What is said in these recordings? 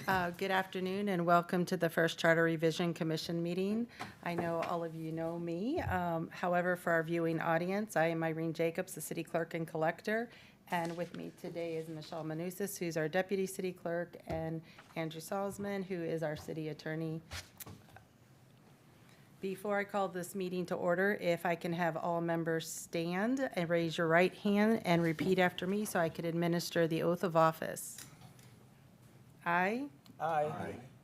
Good afternoon and welcome to the first Charter Revision Commission meeting. I know all of you know me. However, for our viewing audience, I am Irene Jacobs, the City Clerk and Collector. And with me today is Michelle Manousis, who's our Deputy City Clerk, and Andrew Salzman, who is our City Attorney. Before I call this meeting to order, if I can have all members stand and raise your right hand and repeat after me so I could administer the oath of office. I I,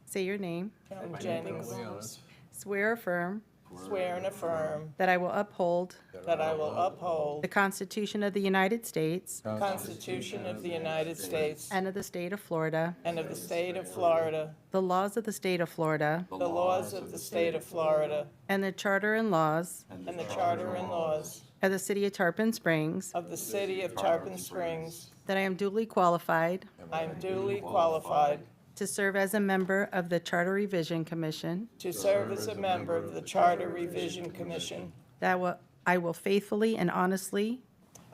say your name. Kim Jennings, Swear or affirm swear and affirm that I will uphold that I will uphold the Constitution of the United States the Constitution of the United States and of the state of Florida, and of the state of Florida, the laws of the state of Florida, the laws of the state of Florida, and the charter and laws and the charter and laws of the city of Tarpon Springs, of the city of Tarpon Springs. that I am duly qualified I am duly qualified to serve as a member of the Charter Revision Commission, to serve as a member of the Charter Revision Commission. that I will faithfully and honestly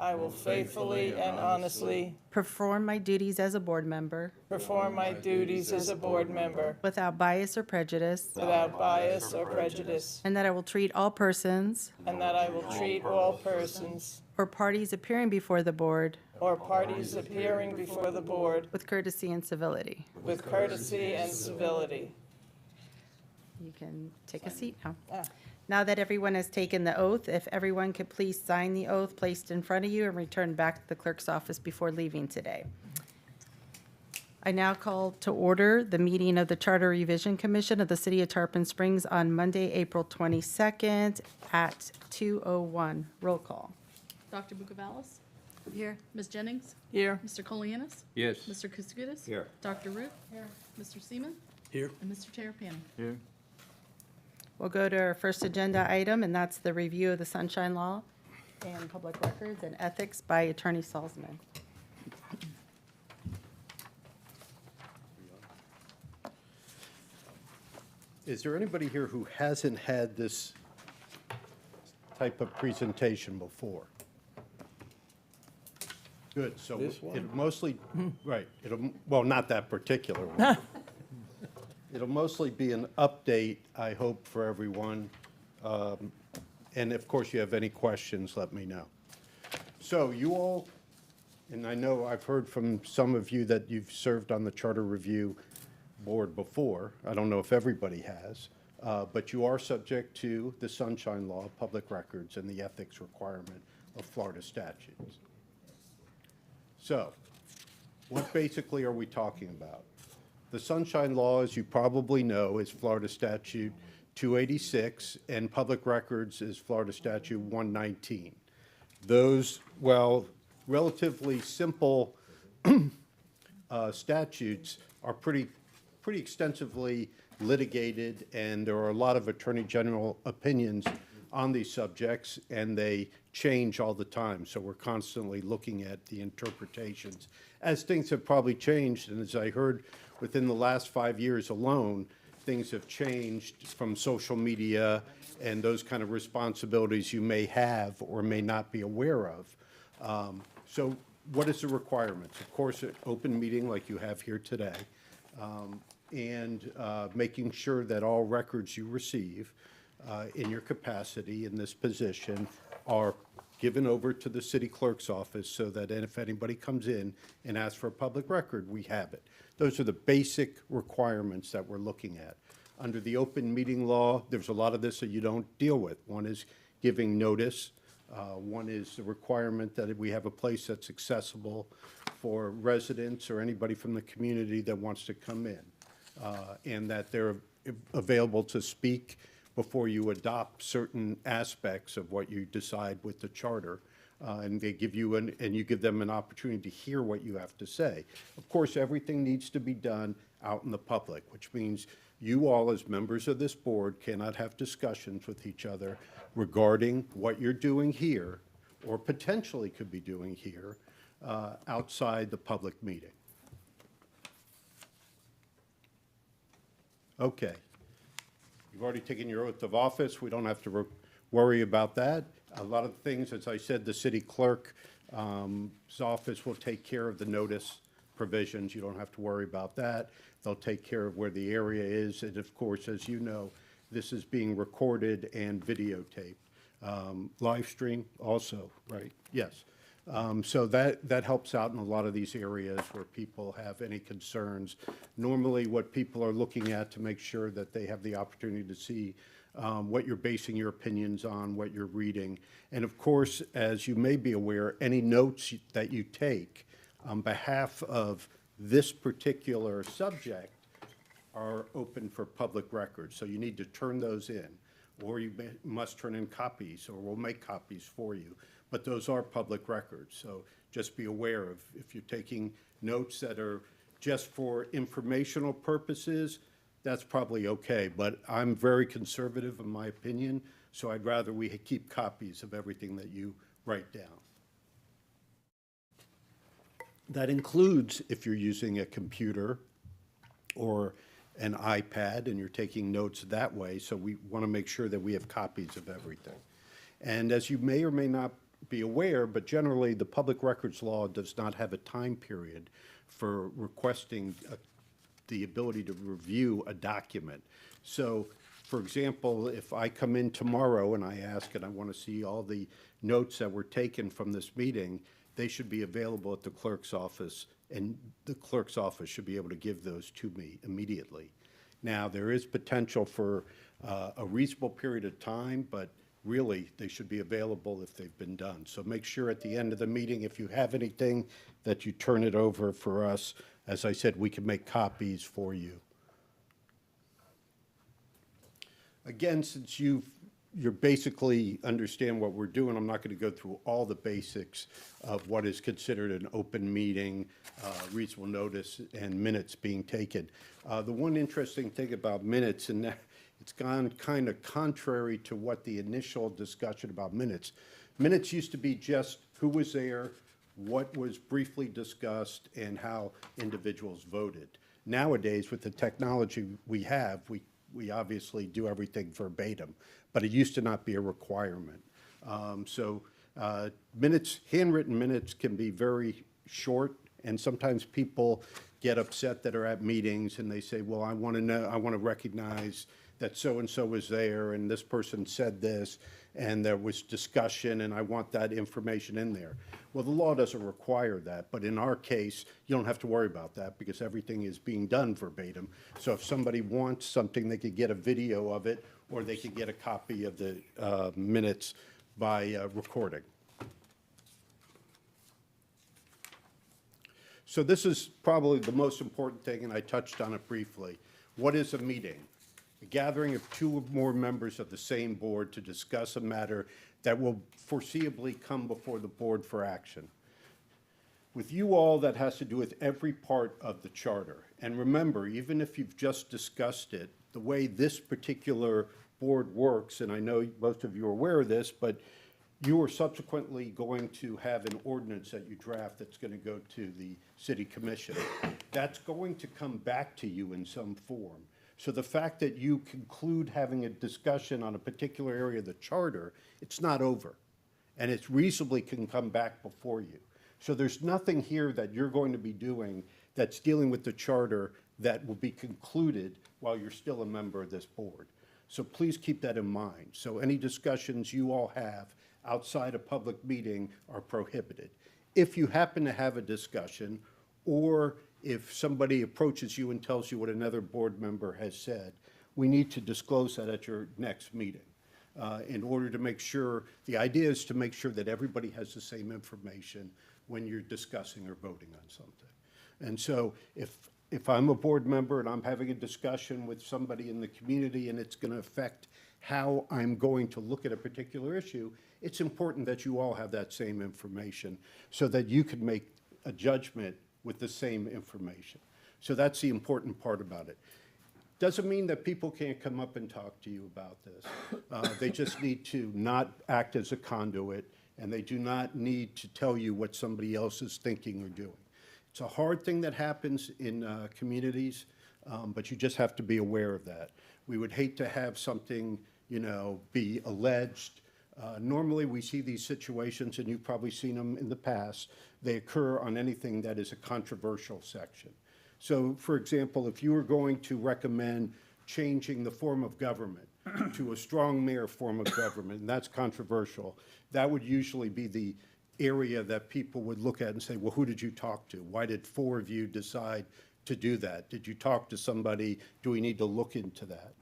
I will faithfully and honestly perform my duties as a board member perform my duties as a board member without bias or prejudice, without bias or prejudice, and that I will treat all persons and that I will treat all persons or parties appearing before the board or parties appearing before the board with courtesy and civility. with courtesy and civility. You can take a seat now. Ah. Now that everyone has taken the oath, if everyone could please sign the oath placed in front of you and return back to the clerk's office before leaving today. I now call to order the meeting of the Charter Revision Commission of the City of Tarpon Springs on Monday, April 22nd at 2:01. Roll call. Dr. Bucavalis? Here. Ms. Jennings? Here. Mr. Kolianis? Yes. Mr. Kuskudis? Here. Dr. Root? Here. Mr. Seaman? Here. And Mr. Terrapini? Here. We'll go to our first agenda item, and that's the review of the Sunshine Law and Public Records and Ethics by Attorney Salzman. Is there anybody here who hasn't had this type of presentation before? Good, so it'll mostly, right, well, not that particular one. It'll mostly be an update, I hope, for everyone. And of course, you have any questions, let me know. So you all, and I know I've heard from some of you that you've served on the Charter Review Board before. I don't know if everybody has, but you are subject to the Sunshine Law, public records, and the ethics requirement of Florida statutes. So, what basically are we talking about? The Sunshine Law, as you probably know, is Florida Statute 286, and public records is Florida Statute 119. Those, well, relatively simple statutes are pretty extensively litigated, and there are a lot of Attorney General opinions on these subjects, and they change all the time. So we're constantly looking at the interpretations. As things have probably changed, and as I heard within the last 5 years alone, things have changed from social media and those kind of responsibilities you may have or may not be aware of. So what is the requirements? Of course, an open meeting like you have here today, and making sure that all records you receive in your capacity in this position are given over to the city clerk's office so that if anybody comes in and asks for a public record, we have it. Those are the basic requirements that we're looking at. Under the open meeting law, there's a lot of this that you don't deal with. One is giving notice. One is the requirement that we have a place that's accessible for residents or anybody from the community that wants to come in, and that they're available to speak before you adopt certain aspects of what you decide with the charter. And they give you and you give them an opportunity to hear what you have to say. Of course, everything needs to be done out in the public, which means you all as members of this board cannot have discussions with each other regarding what you're doing here or potentially could be doing here outside the public meeting. Okay. You've already taken your oath of office. We don't have to worry about that. A lot of things, as I said, the city clerk's office will take care of the notice provisions. You don't have to worry about that. They'll take care of where the area is. And of course, as you know, this is being recorded and videotaped. Live stream also, right? Yes. So that helps out in a lot of these areas where people have any concerns. Normally, what people are looking at to make sure that they have the opportunity to see what you're basing your opinions on, what you're reading. And of course, as you may be aware, any notes that you take on behalf of this particular subject are open for public records. So you need to turn those in, or you must turn in copies, or we'll make copies for you. But those are public records. So just be aware of, if you're taking notes that are just for informational purposes, that's probably okay. But I'm very conservative in my opinion, so I'd rather we keep copies of everything that you write down. That includes if you're using a computer or an iPad and you're taking notes that way, so we want to make sure that we have copies of everything. And as you may or may not be aware, but generally the public records law does not have a time period for requesting the ability to review a document. So, for example, if I come in tomorrow and I ask and I want to see all the notes that were taken from this meeting, they should be available at the clerk's office, and the clerk's office should be able to give those to me immediately. Now, there is potential for a reasonable period of time, but really, they should be available if they've been done. So make sure at the end of the meeting, if you have anything, that you turn it over for us. As I said, we can make copies for you. Again, since you're basically understand what we're doing, I'm not going to go through all the basics of what is considered an open meeting, reasonable notice, and minutes being taken. The one interesting thing about minutes, and that it's gone kind of contrary to what the initial discussion about minutes. Minutes used to be just who was there, what was briefly discussed, and how individuals voted. Nowadays, with the technology we have, we obviously do everything verbatim, but it used to not be a requirement. Minutes, handwritten minutes can be very short, and sometimes people get upset that are at meetings and they say, well, I want to recognize that so-and-so was there and this person said this and there was discussion and I want that information in there. Well, the law doesn't require that, but in our case, you don't have to worry about that because everything is being done verbatim. So if somebody wants something, they could get a video of it or they could get a copy of the minutes by recording. So this is probably the most important thing, and I touched on it briefly. What is a meeting? A gathering of two or more members of the same board to discuss a matter that will foreseeably come before the board for action. With you all, that has to do with every part of the charter. And remember, even if you've just discussed it, the way this particular board works, and I know most of you are aware of this, but you are subsequently going to have an ordinance that you draft that's going to go to the city commission. That's going to come back to you in some form. So the fact that you conclude having a discussion on a particular area of the charter, it's not over. And it reasonably can come back before you. So there's nothing here that you're going to be doing that's dealing with the charter that will be concluded while you're still a member of this board. So please keep that in mind. So any discussions you all have outside a public meeting are prohibited. If you happen to have a discussion, or if somebody approaches you and tells you what another board member has said, we need to disclose that at your next meeting in order to make sure, the idea is to make sure that everybody has the same information when you're discussing or voting on something. And so if I'm a board member and I'm having a discussion with somebody in the community and it's going to affect how I'm going to look at a particular issue, it's important that you all have that same information so that you can make a judgment with the same information. So that's the important part about it. Doesn't mean that people can't come up and talk to you about this. They just need to not act as a conduit, and they do not need to tell you what somebody else is thinking or doing. It's a hard thing that happens in communities, but you just have to be aware of that. We would hate to have something, be alleged Normally, we see these situations, and you've probably seen them in the past, they occur on anything that is a controversial section. So, for example, if you were going to recommend changing the form of government to a strong mayor form of government, and that's controversial, that would usually be the area that people would look at and say, well, who did you talk to? Why did 4 of you decide to do that? Did you talk to somebody? Do we need to look into that?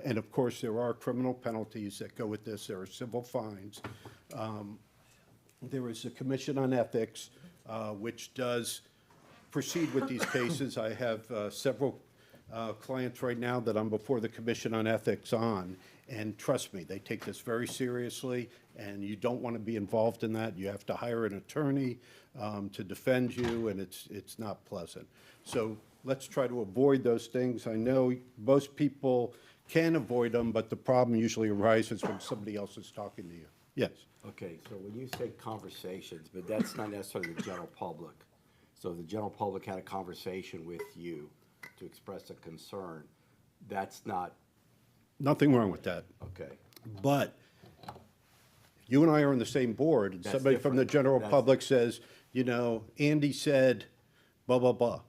And of course, there are criminal penalties that go with this. There are civil fines. There is a Commission on Ethics, which does proceed with these cases. I have several clients right now that I'm before the Commission on Ethics on, and trust me, they take this very seriously, and you don't want to be involved in that. You have to hire an attorney to defend you, and it's not pleasant. So let's try to avoid those things. I know most people can avoid them, but the problem usually arises when somebody else is talking to you. Yes? Okay, so when you say conversations, but that's not necessarily the general public. So if the general public had a conversation with you to express a concern, that's not, Nothing wrong with that. okay. But you and I are on the same board, and That's somebody from the different. general That's- public says, you know, Andy said blah, blah, blah.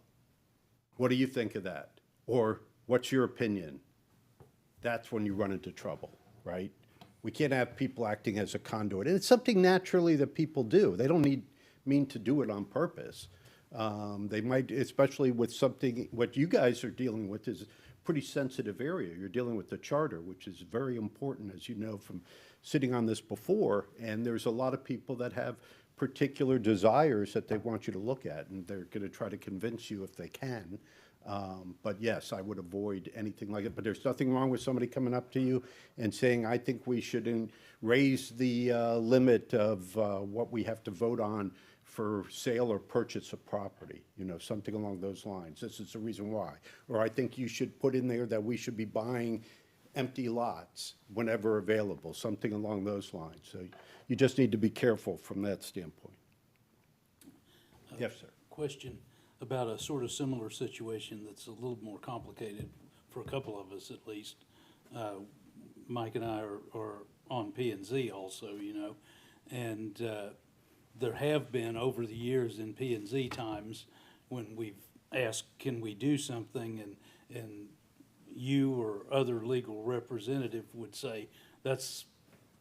What do you think of that? Or what's your opinion? That's when you run into trouble, right? We can't have people acting as a conduit. And it's something naturally that people do. They don't mean to do it on purpose. They might, especially with something, what you guys are dealing with is a pretty sensitive area. You're dealing with the charter, which is very important, as you know, from sitting on this before. And there's a lot of people that have particular desires that they want you to look at, and they're going to try to convince you if they can. But yes, I would avoid anything like it. But there's nothing wrong with somebody coming up to you and saying, I think we should raise the limit of what we have to vote on for sale or purchase of property, you know, something along those lines. This is the reason why. Or I think you should put in there that we should be buying empty lots whenever available, something along those lines. So you just need to be careful from that standpoint. Yes, sir. Question about a sort of similar situation that's a little more complicated for a couple of us at least. Mike and I are on P and Z also, you know, and there have been over the years in P and Z times when we've asked, can we do something, and you or other legal representative would say, that's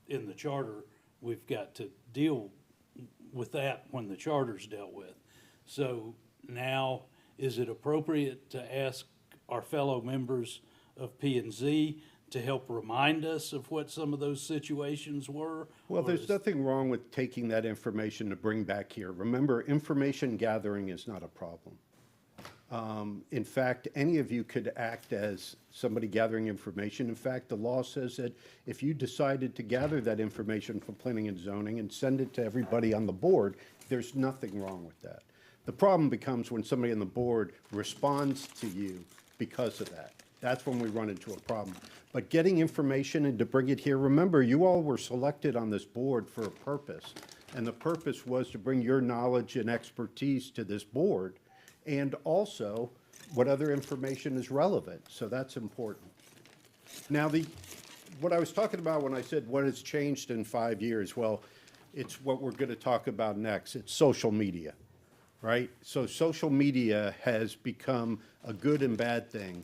in the charter, we've got to deal with that when the charter's dealt with. So now, is it appropriate to ask our fellow members of P and Z to help remind us of what some of those situations were? Well, Or there's is- nothing wrong with taking that information to bring back here. Remember, information gathering is not a problem. In fact, any of you could act as somebody gathering information. In fact, the law says that if you decided to gather that information from planning and zoning and send it to everybody on the board, there's nothing wrong with that. The problem becomes when somebody on the board responds to you because of that. That's when we run into a problem. But getting information and to bring it here, remember, you all were selected on this board for a purpose. And the purpose was to bring your knowledge and expertise to this board, and also what other information is relevant. So that's important. Now, what I was talking about when I said what has changed in 5 years, well, it's what we're going to talk about next. It's social media, right? So social media has become a good and bad thing.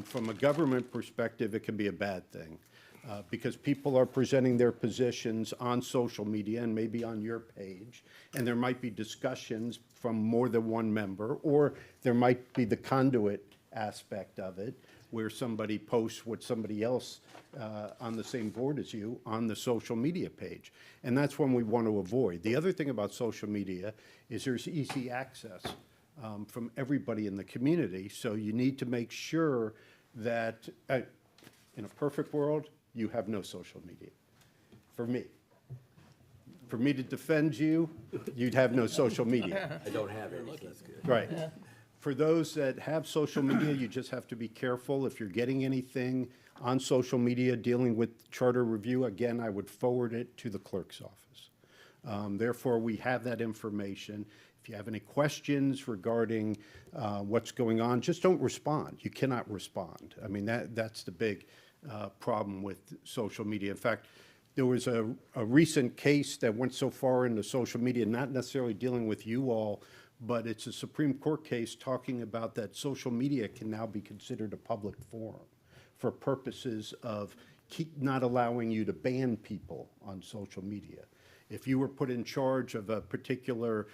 From a government perspective, it can be a bad thing because people are presenting their positions on social media and maybe on your page, and there might be discussions from more than one member, or there might be the conduit aspect of it, where somebody posts what somebody else on the same board as you on the social media page. And that's one we want to avoid. The other thing about social media is there's easy access from everybody in the community. So you need to make sure that in a perfect world, you have no social media. For me to defend you, you'd have no social media. I don't have any, so that's good. Right. For those that have social media, you just have to be careful. If you're getting anything on social media dealing with charter review, again, I would forward it to the clerk's office. Therefore, we have that information. If you have any questions regarding what's going on, just don't respond. You cannot respond. I mean, that's the big problem with social media. In fact, There was a recent case that went so far into social media, not necessarily dealing with you all, but it's a Supreme Court case talking about that social media can now be considered a public forum for purposes of not allowing you to ban people on social media. If you were put in charge of a particular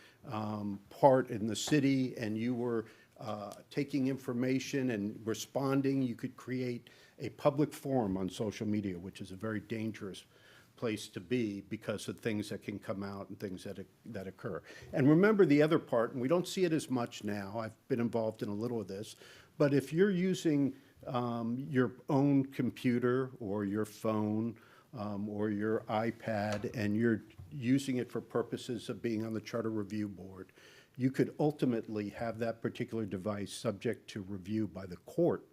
part in the city and you were taking information and responding, you could create a public forum on social media, which is a very dangerous place to be because of things that can come out and things that occur. And remember the other part, and we don't see it as much now, I've been involved in a little of this, but if you're using your own computer or your phone or your iPad and you're using it for purposes of being on the Charter Review Board, you could ultimately have that particular device subject to review by the court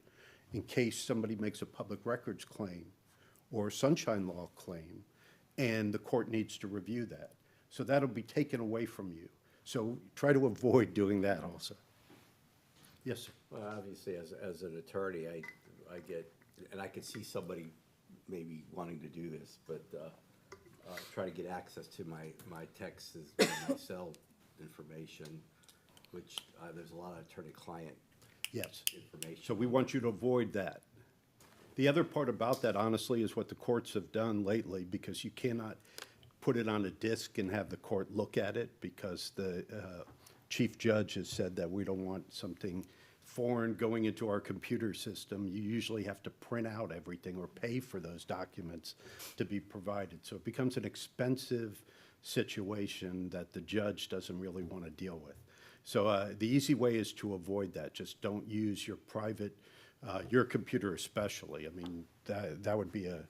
in case somebody makes a public records claim or a sunshine law claim, and the court needs to review that. So that'll be taken away from you. So try to avoid doing that also. Yes, sir. Well, obviously, as an attorney, I get, and I could see somebody maybe wanting to do this, but try to get access to my texts and my cell information, which there's a lot of attorney-client Yes. information. So we want you to avoid that. The other part about that, honestly, is what the courts have done lately, because you cannot put it on a disk and have the court look at it, because the chief judge has said that we don't want something foreign going into our computer system. You usually have to print out everything or pay for those documents to be provided. So it becomes an expensive situation that the judge doesn't really want to deal with. So the easy way is to avoid that. Just don't use your private, your computer especially. I mean, that would be a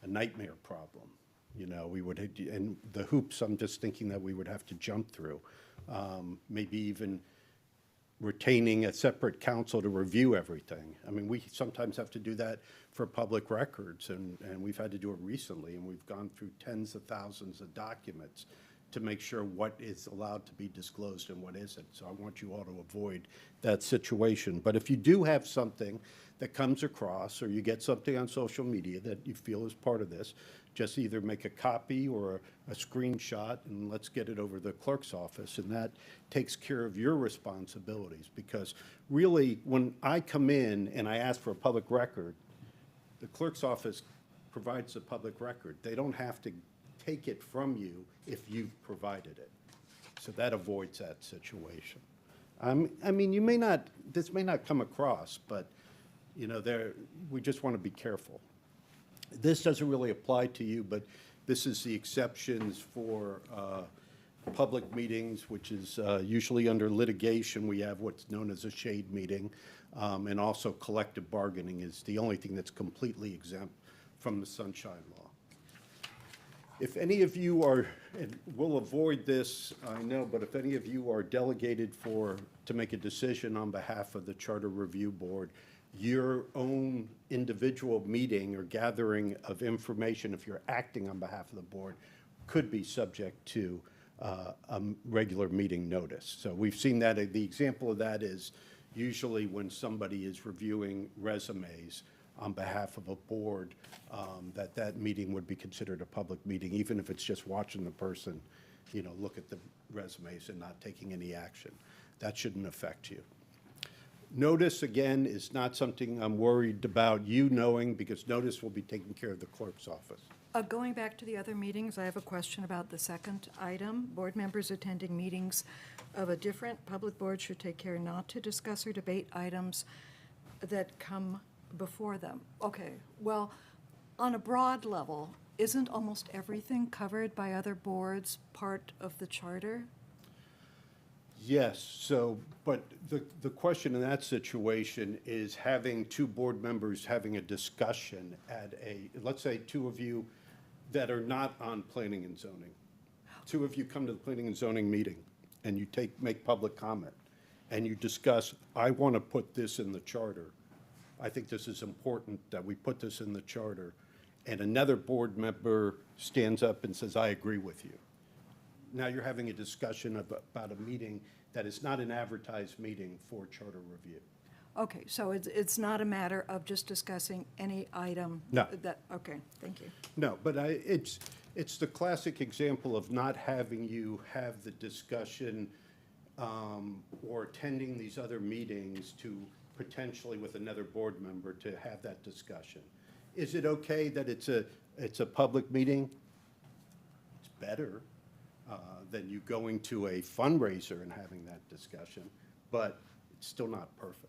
nightmare problem. You know, we would, and the hoops, I'm just thinking that we would have to jump through. Maybe even retaining a separate counsel to review everything. I mean, we sometimes have to do that for public records, and we've had to do it recently, and we've gone through tens of thousands of documents to make sure what is allowed to be disclosed and what isn't. So I want you all to avoid that situation. But if you do have something that comes across, or you get something on social media that you feel is part of this, just either make a copy or a screenshot and let's get it over to the clerk's office, and that takes care of your responsibilities. Because really, when I come in and I ask for a public record, the clerk's office provides the public record. They don't have to take it from you if you've provided it. So that avoids that situation. I mean, you may not, this may not come across, but, you know, we just want to be careful. This doesn't really apply to you, but this is the exceptions for public meetings, which is usually under litigation. We have what's known as a shade meeting, and also collective bargaining is the only thing that's completely exempt from the sunshine law. If any of you are, and we'll avoid this, I know, but if any of you are delegated to make a decision on behalf of the Charter Review Board, your own individual meeting or gathering of information, if you're acting on behalf of the board, could be subject to a regular meeting notice. So we've seen that. The example of that is usually when somebody is reviewing resumes on behalf of a board, that meeting would be considered a public meeting, even if it's just watching the person, you know, look at the resumes and not taking any action. That shouldn't affect you. Notice, again, is not something I'm worried about you knowing, because notice will be taken care of the clerk's office. Going back to the other meetings, I have a question about the second item. Board members attending meetings of a different public board should take care not to discuss or debate items that come before them. Okay, well, on a broad level, isn't almost everything covered by other boards part of the charter? Yes, so, but the question in that situation is having two board members having a discussion at let's say two of you that are not on planning and zoning. Two of you come to the planning and zoning meeting and you make public comment and you discuss, I want to put this in the charter. I think this is important that we put this in the charter. And another board member stands up and says, I agree with you. Now you're having a discussion about a meeting that is not an advertised meeting for charter review. Okay, so it's not a matter of just discussing any item? No. Okay, thank you. No, but it's the classic example of not having you have the discussion or attending these other meetings to potentially with another board member to have that discussion. Is it okay that it's a public meeting? It's better than you going to a fundraiser and having that discussion, but it's still not perfect.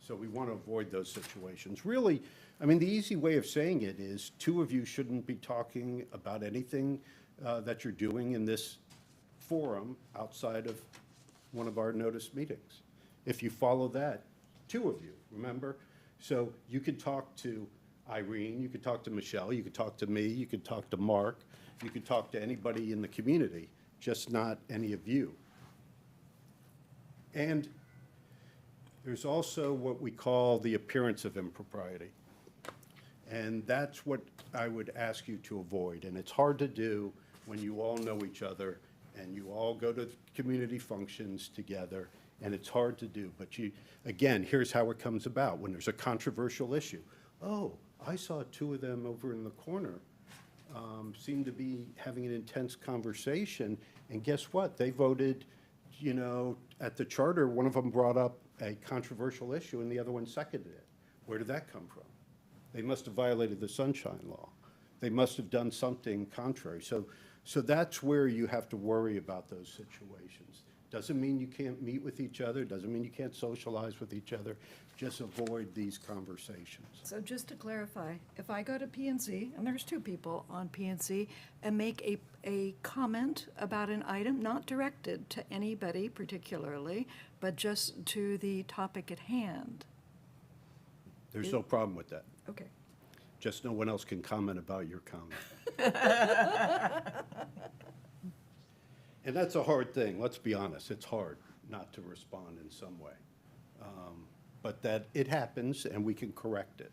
So we want to avoid those situations. Really, I mean, the easy way of saying it is two of you shouldn't be talking about anything that you're doing in this forum outside of one of our notice meetings. If you follow that, two of you, remember? So you could talk to Irene, you could talk to Michelle, you could talk to me, you could talk to Mark, you could talk to anybody in the community, just not any of you. And there's also what we call the appearance of impropriety. And that's what I would ask you to avoid. And it's hard to do when you all know each other and you all go to community functions together, and it's hard to do. But again, here's how it comes about. When there's a controversial issue, oh, I saw two of them over in the corner seem to be having an intense conversation, and guess what? They voted, at the charter, one of them brought up a controversial issue and the other one seconded it. Where did that come from? They must have violated the Sunshine Law. They must have done something contrary. So that's where you have to worry about those situations. Doesn't mean you can't meet with each other, doesn't mean you can't socialize with each other, just avoid these conversations. So just to clarify, if I go to P&Z, and there's two people on P&Z, and make a comment about an item, not directed to anybody particularly, but just to the topic at hand. There's no problem with that. Okay. Just no one else can comment about your comment. And that's a hard thing, let's be honest, it's hard not to respond in some way. But that it happens and we can correct it.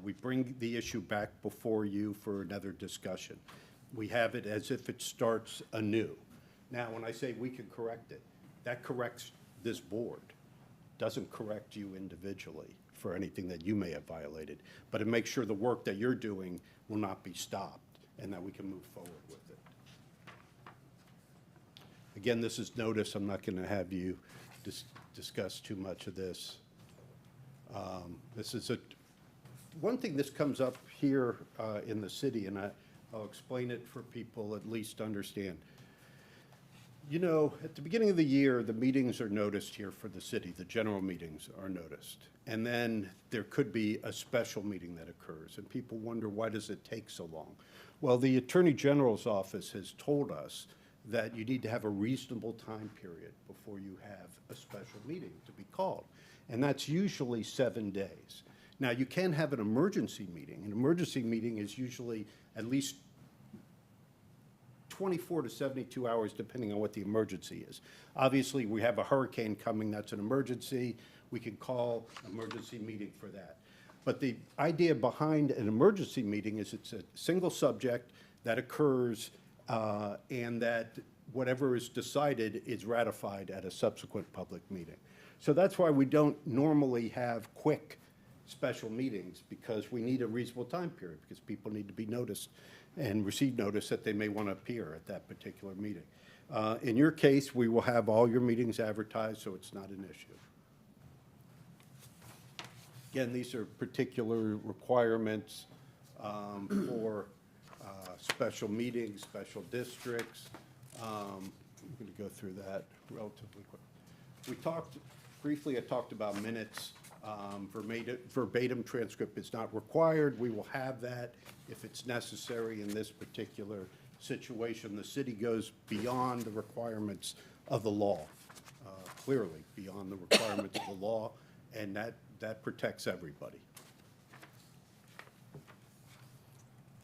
We bring the issue back before you for another discussion. We have it as if it starts anew. Now, when I say we can correct it, that corrects this board, doesn't correct you individually for anything that you may have violated, but it makes sure the work that you're doing will not be stopped and that we can move forward with it. Again, this is notice. I'm not going to have you discuss too much of this. This is one thing this comes up here in the city, and I'll explain it for people at least to understand. At the beginning of the year, the meetings are noticed here for the city. The general meetings are noticed. And then there could be a special meeting that occurs, and people wonder, why does it take so long? Well, the Attorney General's office has told us that you need to have a reasonable time period before you have a special meeting to be called. And that's usually 7 days. Now, you can have an emergency meeting. An emergency meeting is usually at least 24 to 72 hours, depending on what the emergency is. Obviously, we have a hurricane coming, that's an emergency. We can call an emergency meeting for that. But the idea behind an emergency meeting is it's a single subject that occurs and that whatever is decided is ratified at a subsequent public meeting. So that's why we don't normally have quick special meetings, because we need a reasonable time period, because people need to be noticed and receive notice that they may want to appear at that particular meeting. In your case, we will have all your meetings advertised, so it's not an issue. Again, these are particular requirements for special meetings, special districts. I'm going to go through that relatively quick. We talked, briefly, I talked about minutes. Verbatim transcript is not required. We will have that if it's necessary in this particular situation. The city goes beyond the requirements of the law, clearly beyond the requirements of the law, and that protects everybody.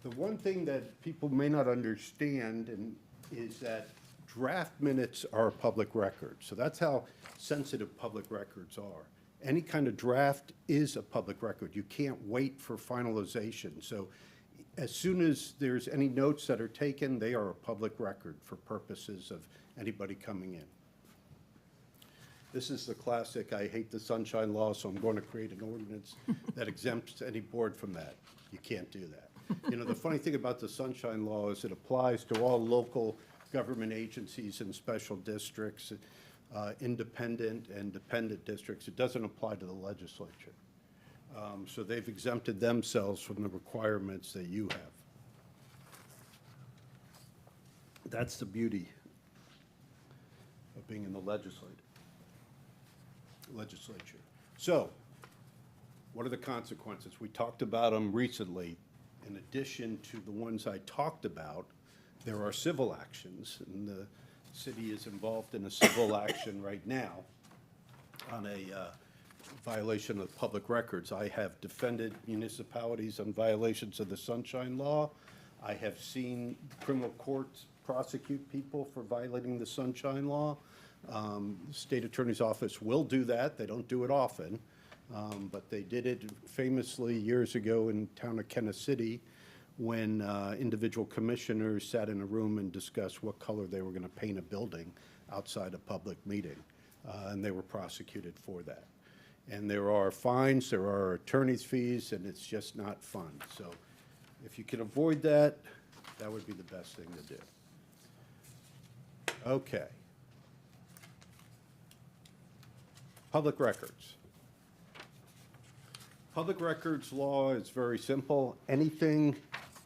The one thing that people may not understand is that draft minutes are a public record. So that's how sensitive public records are. Any kind of draft is a public record. You can't wait for finalization. So as soon as there's any notes that are taken, they are a public record for purposes of anybody coming in. This is the classic, I hate the sunshine law, so I'm going to create an ordinance that exempts any board from that. You can't do that. You know, the funny thing about the sunshine law is it applies to all local government agencies and special districts, independent and dependent districts. It doesn't apply to the legislature. So they've exempted themselves from the requirements that you have. That's the beauty of being in the legislature. So, what are the consequences? We talked about them recently. In addition to the ones I talked about, there are civil actions, and the city is involved in a civil action right now on a violation of public records. I have defended municipalities on violations of the Sunshine Law. I have seen criminal courts prosecute people for violating the Sunshine Law. The State Attorney's Office will do that. They don't do it often, but they did it famously years ago in town of Kenner City when individual commissioners sat in a room and discussed what color they were going to paint a building outside a public meeting, and they were prosecuted for that. And there are fines, there are attorney's fees, and it's just not fun. So if you can avoid that, that would be the best thing to do. Okay. Public records. Public records law is very simple. Anything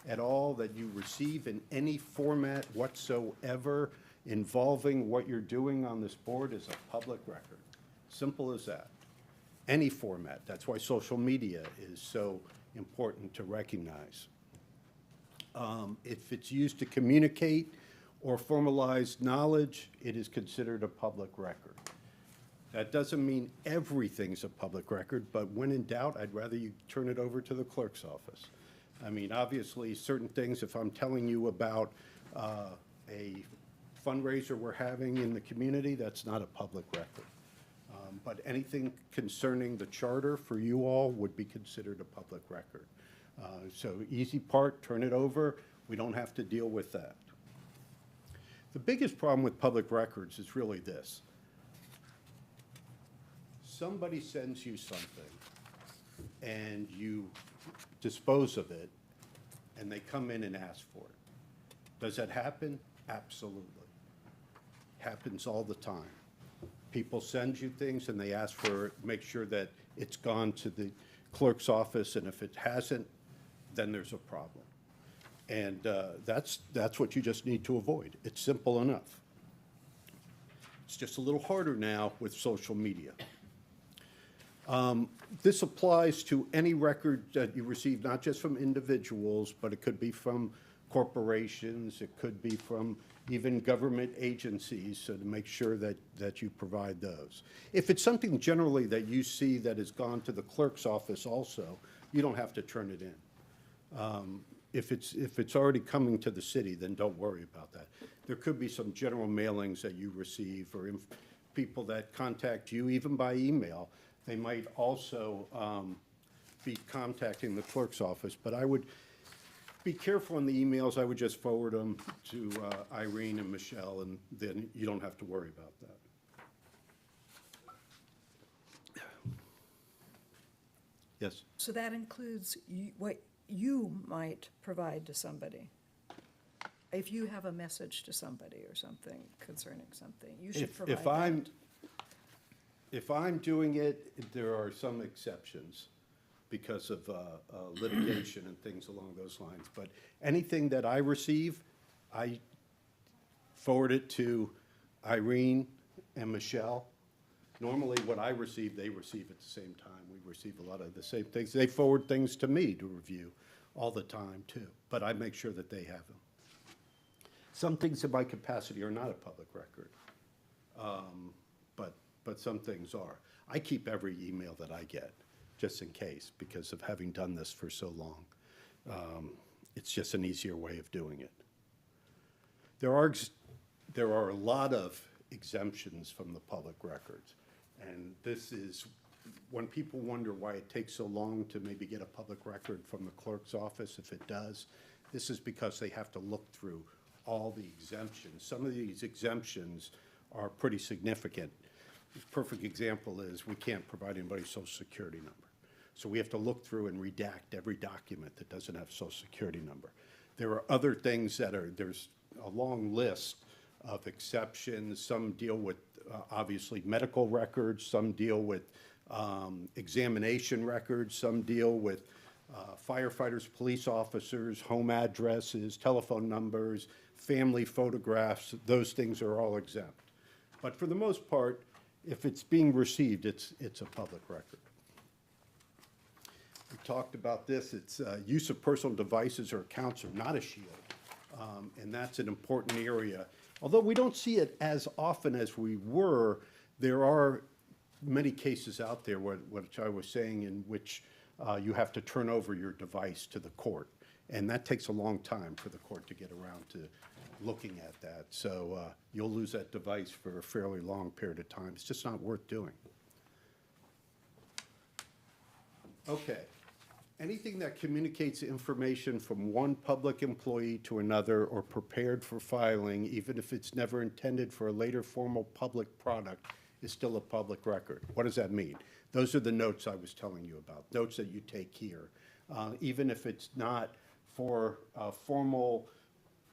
at all that you receive in any format whatsoever involving what you're doing on this board is a public record. Simple as that. Any format. That's why social media is so important to recognize. If it's used to communicate or formalize knowledge, it is considered a public record. That doesn't mean everything's a public record, but when in doubt, I'd rather you turn it over to the clerk's office. I mean, obviously, certain things, if I'm telling you about a fundraiser we're having in the community, that's not a public record. But anything concerning the charter for you all would be considered a public record. So easy part, turn it over. We don't have to deal with that. The biggest problem with public records is really this. Somebody sends you something and you dispose of it and they come in and ask for it. Does that happen? Absolutely. Happens all the time. People send you things and they ask for, make sure that it's gone to the clerk's office, and if it hasn't, then there's a problem. And that's what you just need to avoid. It's simple enough. It's just a little harder now with social media. This applies to any record that you receive, not just from individuals, but it could be from corporations, it could be from even government agencies, so to make sure that you provide those. If it's something generally that you see that has gone to the clerk's office also, you don't have to turn it in. If it's already coming to the city, then don't worry about that. There could be some general mailings that you receive, or people that contact you, even by email. They might also be contacting the clerk's office, but I would be careful in the emails. I would just forward them to Irene and Michelle, and then you don't have to worry about that. Yes? So that includes what you might provide to somebody. If you have a message to somebody or something concerning something, you should provide that. If I'm doing it, there are some exceptions because of litigation and things along those lines. But anything that I receive, I forward it to Irene and Michelle. Normally, what I receive, they receive at the same time. We receive a lot of the same things. They forward things to me to review all the time, too. But I make sure that they have them. Some things in my capacity are not a public record, but some things are. I keep every email that I get, just in case, because of having done this for so long. It's just an easier way of doing it. There are a lot of exemptions from the public records, and this is, when people wonder why it takes so long to maybe get a public record from the clerk's office, if it does, this is because they have to look through all the exemptions. Some of these exemptions are pretty significant. A perfect example is we can't provide anybody's social security number. So we have to look through and redact every document that doesn't have a social security number. There are other things there's a long list of exceptions. Some deal with, obviously, medical records, some deal with examination records, some deal with firefighters, police officers, home addresses, telephone numbers, family photographs. Those things are all exempt. But for the most part, if it's being received, it's a public record. We talked about this. It's use of personal devices or accounts are not a shield, and that's an important area. Although we don't see it as often as we were, there are many cases out there, which I was saying, in which you have to turn over your device to the court. And that takes a long time for the court to get around to looking at that. So you'll lose that device for a fairly long period of time. It's just not worth doing. Okay. Anything that communicates information from one public employee to another or prepared for filing, even if it's never intended for a later formal public product, is still a public record. What does that mean? Those are the notes I was telling you about, notes that you take here. Even if it's not for a formal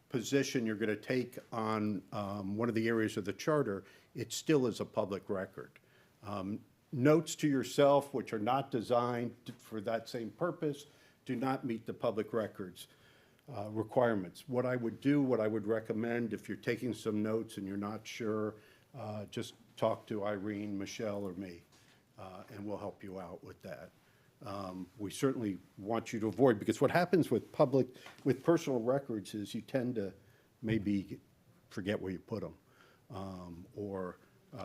position you're going to take on one of the areas of the charter, it still is a public record. Notes to yourself, which are not designed for that same purpose, do not meet the public records requirements. What I would recommend, if you're taking some notes and you're not sure, just talk to Irene, Michelle, or me, and we'll help you out with that. We certainly want you to avoid, because what happens with personal records is you tend to maybe forget where you put them, or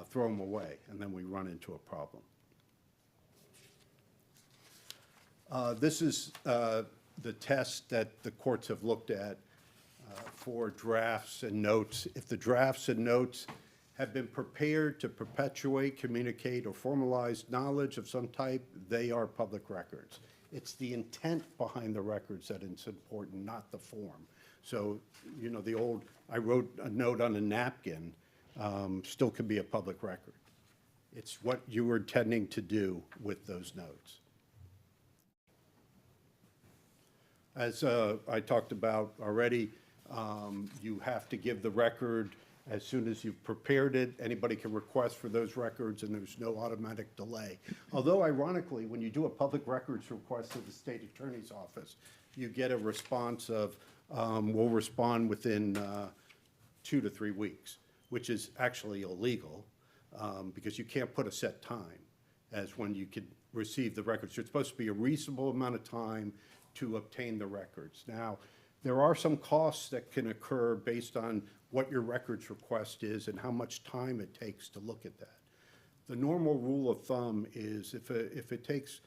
throw them away, and then we run into a problem. This is the test that the courts have looked at for drafts and notes. If the drafts and notes have been prepared to perpetuate, communicate, or formalize knowledge of some type, they are public records. It's the intent behind the records that is important, not the form. So, you know, the old, I wrote a note on a napkin, still could be a public record. It's what you were intending to do with those notes. As I talked about already, you have to give the record as soon as you've prepared it. Anybody can request for those records, and there's no automatic delay. Although ironically, when you do a public records request to the state attorney's office, you get a response of, we'll respond within 2 to 3 weeks, which is actually illegal, because you can't put a set time as when you could receive the records. So it's supposed to be a reasonable amount of time to obtain the records. Now, there are some costs that can occur based on what your records request is and how much time it takes to look at that. The normal rule of thumb is if it takes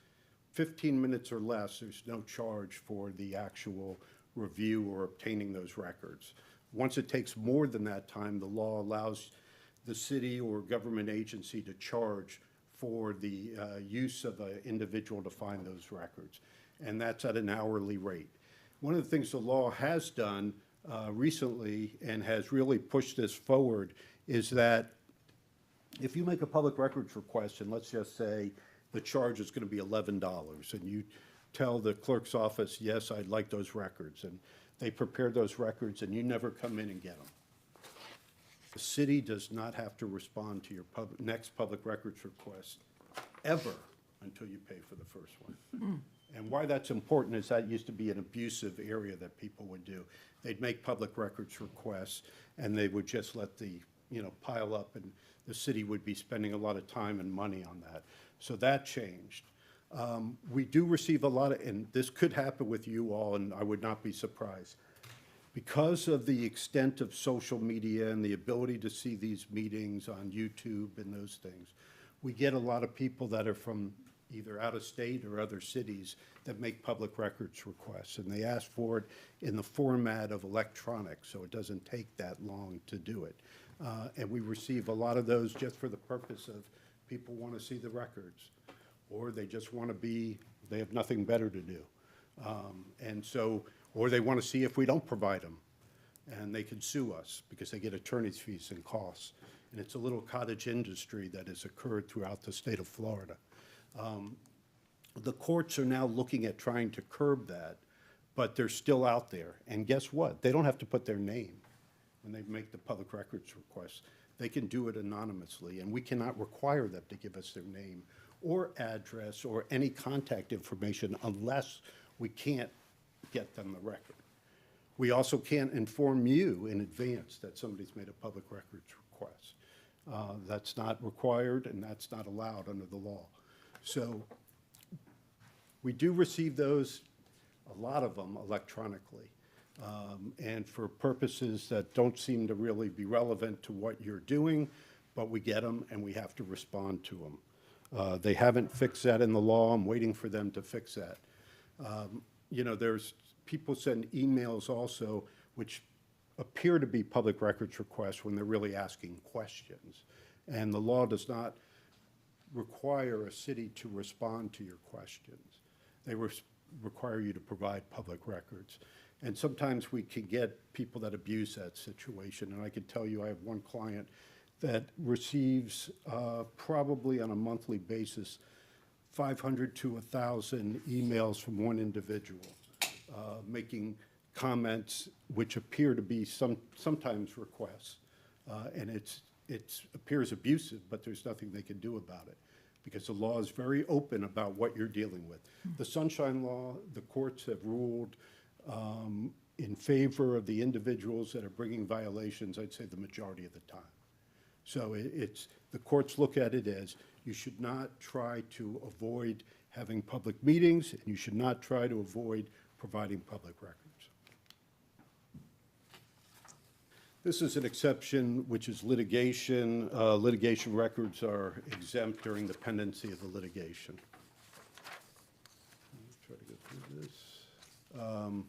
15 minutes or less, there's no charge for the actual review or obtaining those records. Once it takes more than that time, the law allows the city or government agency to charge for the use of an individual to find those records, and that's at an hourly rate. One of the things the law has done recently and has really pushed this forward is that if you make a public records request, and let's just say the charge is going to be $11, and you tell the clerk's office, yes, I'd like those records, and they prepare those records, and you never come in and get them. The city does not have to respond to your next public records request ever until you pay for the first one. And why that's important is that used to be an abusive area that people would do. They'd make public records requests, and they would just let the, pile up, and the city would be spending a lot of time and money on that. So that changed. We do receive a lot of, and this could happen with you all, and I would not be surprised. Because of the extent of social media and the ability to see these meetings on YouTube and those things, we get a lot of people that are from either out of state or other cities that make public records requests, and they ask for it in the format of electronic, so it doesn't take that long to do it. And we receive a lot of those just for the purpose of people want to see the records, or they just want to they have nothing better to do. And so, or they want to see if we don't provide them, and they can sue us because they get attorney's fees and costs. and it's a little cottage industry that has occurred throughout the state of Florida. The courts are now looking at trying to curb that, but they're still out there. And guess what? They don't have to put their name when they make the public records request. They can do it anonymously, and we cannot require them to give us their name or address or any contact information unless we can't get them the record. We also can't inform you in advance that somebody's made a public records request. That's not required, and that's not allowed under the law. So we do receive those, a lot of them, electronically. And for purposes that don't seem to really be relevant to what you're doing, but we get them and we have to respond to them. They haven't fixed that in the law. I'm waiting for them to fix that. You know, there's people send emails also which appear to be public records requests when they're really asking questions. And the law does not require a city to respond to your questions. They require you to provide public records. And sometimes we can get people that abuse that situation. And I can tell you, I have one client that receives probably on a monthly basis 500 to 1,000 emails from one individual making comments which appear to be sometimes requests. And it appears abusive, but there's nothing they can do about it because the law is very open about what you're dealing with. The Sunshine Law, the courts have ruled in favor of the individuals that are bringing violations, I'd say the majority of the time. So the courts look at it as you should not try to avoid having public meetings, and you should not try to avoid providing public records. This is an exception, which is litigation. Litigation records are exempt during the pendency of the litigation. Let's try to go through this.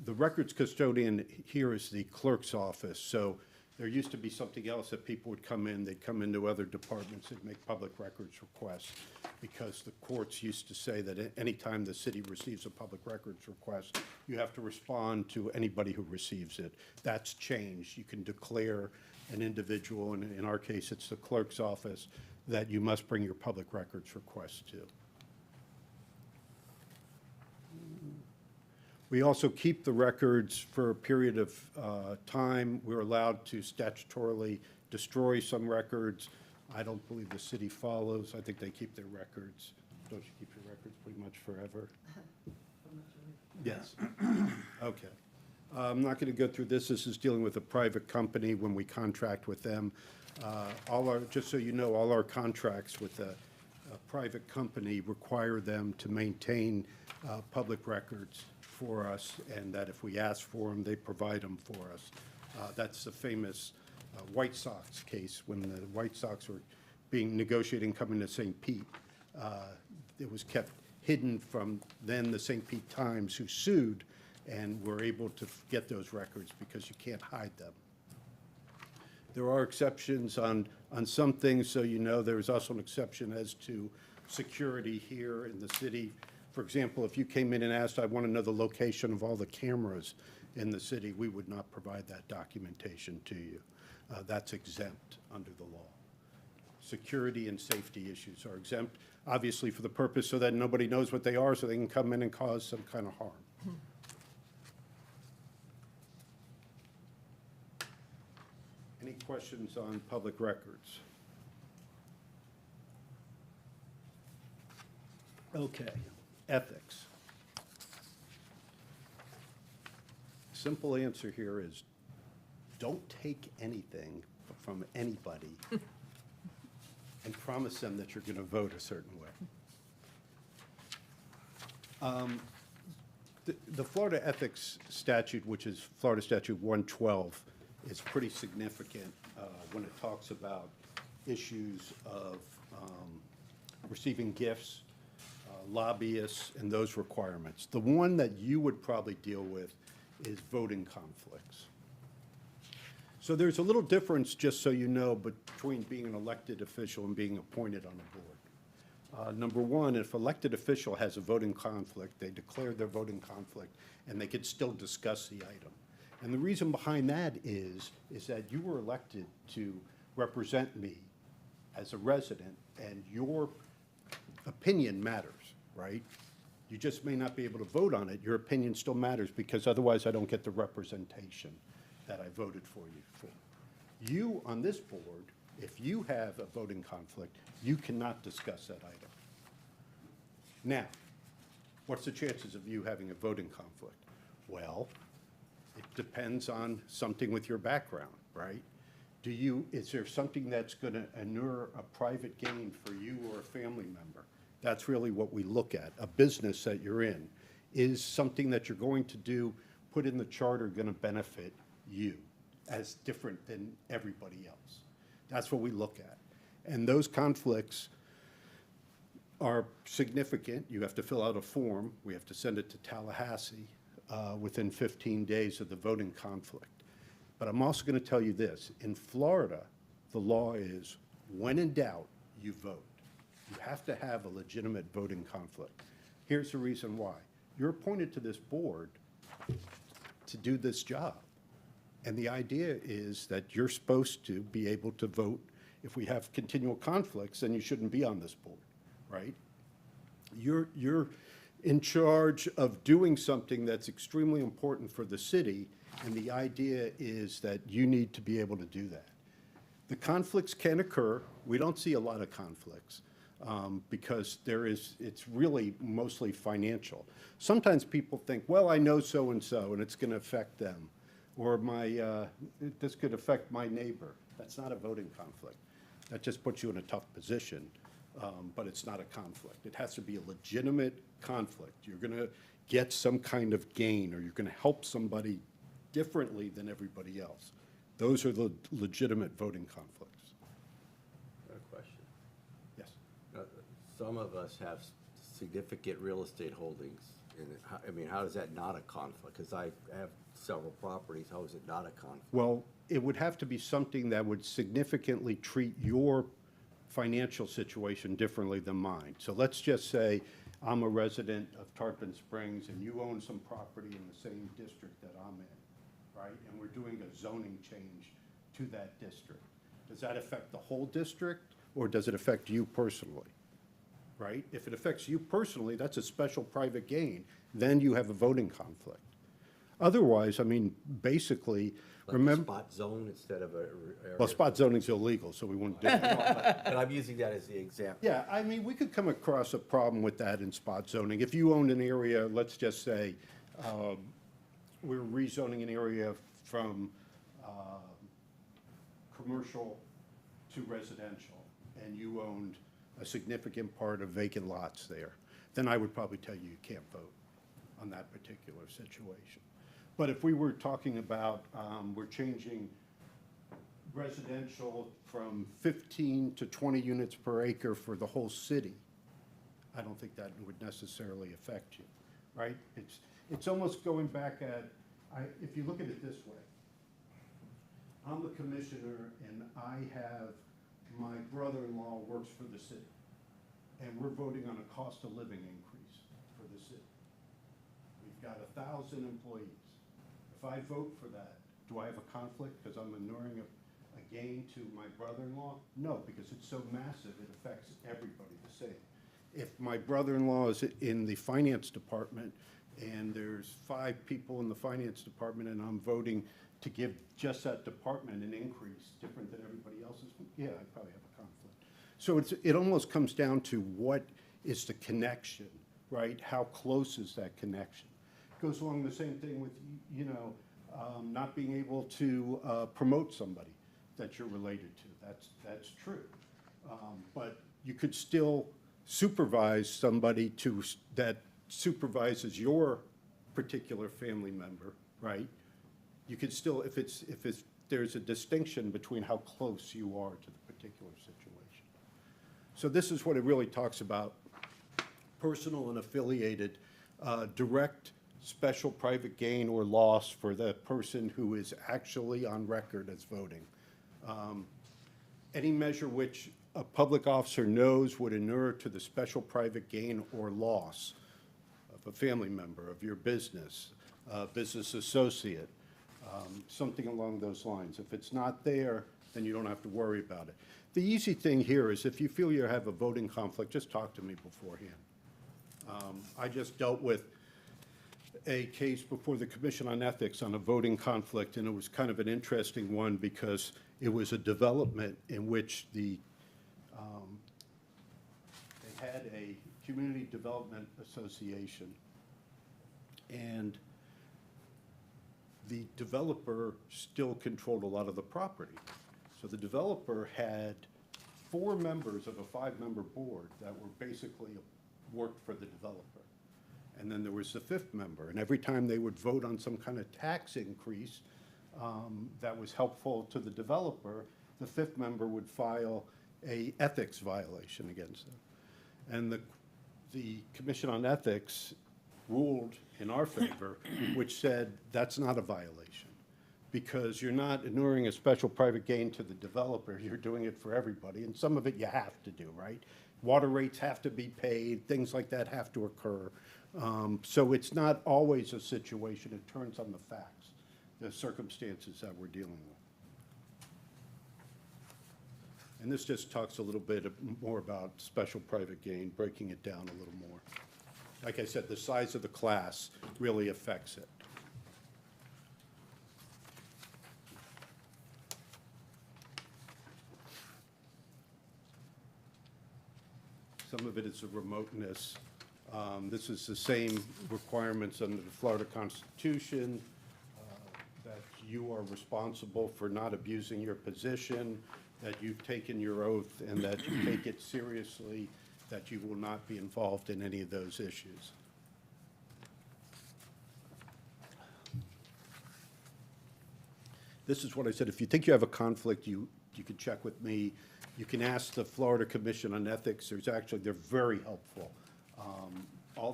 The records custodian here is the clerk's office. So there used to be something else that people would come in. They'd come into other departments and make public records requests because the courts used to say that anytime the city receives a public records request, you have to respond to anybody who receives it. That's changed. You can declare an individual, and in our case, it's the clerk's office, that you must bring your public records request to. We also keep the records for a period of time. We're allowed to statutorily destroy some records. I don't believe the city follows. I think they keep their records. Don't you keep your records pretty much forever? Yes. Okay. I'm not going to go through this. This is dealing with a private company when we contract with them. Just so you know, all our contracts with a private company require them to maintain public records for us, and that if we ask for them, they provide them for us. That's the famous White Sox case when the White Sox were being negotiating coming to St. Pete. It was kept hidden from then the St. Pete Times, who sued and were able to get those records because you can't hide them. There are exceptions on some things, so you know. There's also an exception as to security here in the city. For example, if you came in and asked, I want to know the location of all the cameras in the city, we would not provide that documentation to you. That's exempt under the law. Security and safety issues are exempt, obviously for the purpose so that nobody knows what they are, so they can come in and cause some kind of harm. Any questions on public records? Okay. Ethics. Simple answer here is don't take anything from anybody and promise them that you're going to vote a certain way. The Florida Ethics Statute, which is Florida Statute 112, is pretty significant when it talks about issues of receiving gifts, lobbyists, and those requirements. The one that you would probably deal with is voting conflicts. So there's a little difference, just so you know, between being an elected official and being appointed on a board. Number one, if elected official has a voting conflict, they declare their voting conflict, and they could still discuss the item. And the reason behind that is that you were elected to represent me as a resident, and your opinion matters, right? You just may not be able to vote on it. Your opinion still matters, because otherwise I don't get the representation that I voted for you for. You, on this board, if you have a voting conflict, you cannot discuss that item. Now, what's the chances of you having a voting conflict? Well, it depends on something with your background, right? Is there something that's going to inure a private gain for you or a family member? That's really what we look at. A business that you're in, is something that you're going to do, put in the charter, going to benefit you as different than everybody else? That's what we look at. And those conflicts are significant. You have to fill out a form. We have to send it to Tallahassee within 15 days of the voting conflict. But I'm also going to tell you this. In Florida, the law is, when in doubt, you vote. You have to have a legitimate voting conflict. Here's the reason why. You're appointed to this board to do this job. And the idea is that you're supposed to be able to vote. If we have continual conflicts, then you shouldn't be on this board, right? You're in charge of doing something that's extremely important for the city, and the idea is that you need to be able to do that. The conflicts can occur. We don't see a lot of conflicts because it's really mostly financial. Sometimes people think, well, I know so-and-so, and it's going to affect them. Or this could affect my neighbor. That's not a voting conflict. That just puts you in a tough position, but it's not a conflict. It has to be a legitimate conflict. You're going to get some kind of gain, or you're going to help somebody differently than everybody else. Those are the legitimate voting conflicts. Got a question. Yes. Some of us have significant real estate holdings. I mean, how is that not a conflict? Because I have several properties. How is it not a conflict? Well, it would have to be something that would significantly treat your financial situation differently than mine. So let's just say I'm a resident of Tarpon Springs and you own some property in the same district that I'm in, right? And we're doing a zoning change to that district. Does that affect the whole district, or does it affect you personally? Right? If it affects you personally, that's a special private gain. Then you have a voting conflict. Otherwise, I mean, basically, Like a remember, spot zone instead of a area? well, spot zoning's illegal, so we wouldn't do it. But I'm using that as the example. Yeah, I mean, we could come across a problem with that in spot zoning. If you owned an area, let's just say, we're rezoning an area from commercial to residential, and you owned a significant part of vacant lots there, then I would probably tell you you can't vote on that particular situation. But if we were talking about, we're changing residential from 15 to 20 units per acre for the whole city, I don't think that would necessarily affect you, right? It's almost going back at, if you look at it this way, I'm the commissioner and I have, my brother-in-law works for the city, and we're voting on a cost of living increase for the city. We've got 1,000 employees. If I vote for that, do I have a conflict because I'm inuring a gain to my brother-in-law? No, because it's so massive, it affects everybody the same. If my brother-in-law is in the finance department and there's 5 people in the finance department and I'm voting to give just that department an increase different than everybody else's, yeah, I probably have a conflict. So it almost comes down to what is the connection, right? How close is that connection? It goes along the same thing with, not being able to promote somebody that you're related to. That's true. But you could still supervise somebody that supervises your particular family member, right? You could still, if there's a distinction between how close you are to the particular situation. So this is what it really talks about: personal and affiliated, direct, special, private gain or loss for the person who is actually on record as voting. Any measure which a public officer knows would inure to the special private gain or loss of a family member, of your business, business associate, something along those lines. If it's not there, then you don't have to worry about it. The easy thing here is if you feel you have a voting conflict, just talk to me beforehand. I just dealt with a case before the Commission on Ethics on a voting conflict, and it was kind of an interesting one because it was a development in which they had a community development association, and the developer still controlled a lot of the property. So the developer had 4 members of a 5-member board that were basically worked for the developer. And then there was the 5th member, and every time they would vote on some kind of tax increase that was helpful to the developer, the 5th member would file a ethics violation against them. And the Commission on Ethics ruled in our favor, which said that's not a violation, because you're not inuring a special private gain to the developer, you're doing it for everybody, and some of it you have to do, right? Water rates have to be paid, things like that have to occur. So it's not always a situation, it turns on the facts, the circumstances that we're dealing with. And this just talks a little bit more about special private gain, breaking it down a little more. Like I said, the size of the class really affects it. Some of it is a remoteness. This is the same requirements under the Florida Constitution, that you are responsible for not abusing your position, that you've taken your oath, and that you take it seriously, that you will not be involved in any of those issues. This is what I said, if you think you have a conflict, you can check with me. You can ask the Florida Commission on Ethics. They're very helpful.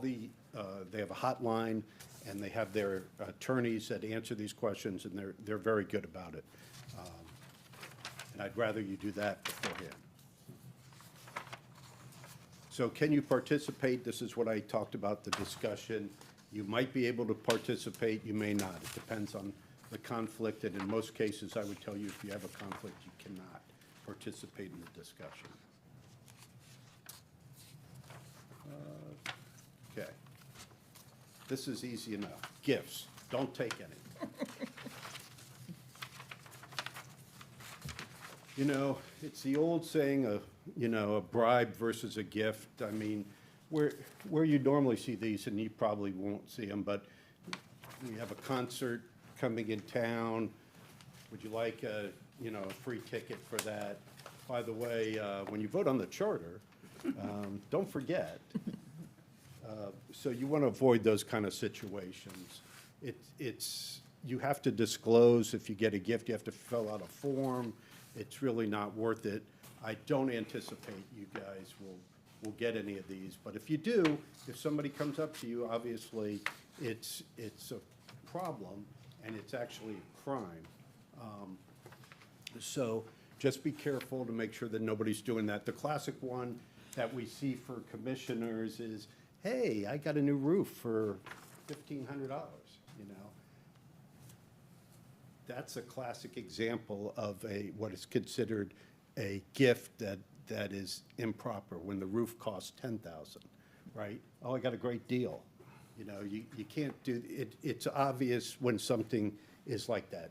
They have a hotline, and they have their attorneys that answer these questions, and they're very good about it. And I'd rather you do that beforehand. So can you participate? This is what I talked about, the discussion. You might be able to participate, you may not. It depends on the conflict, and in most cases, I would tell you if you have a conflict, you cannot participate in the discussion. Okay. This is easy enough. Gifts, don't take any. You know, it's the old saying of, a bribe versus a gift. I mean, where you normally see these, and you probably won't see them, but we have a concert coming in town. Would you like a free ticket for that? By the way, when you vote on the charter, don't forget. So you want to avoid those kind of situations. You have to disclose if you get a gift, you have to fill out a form. It's really not worth it. I don't anticipate you guys will get any of these, but if you do, if somebody comes up to you, obviously it's a problem and it's actually a crime. So just be careful to make sure that nobody's doing that. The classic one that we see for commissioners is, hey, I got a new roof for $1,500, That's a classic example of what is considered a gift that is improper, when the roof costs $10,000, right? Oh, I got a great deal. You can't do it. It's obvious when something is like that.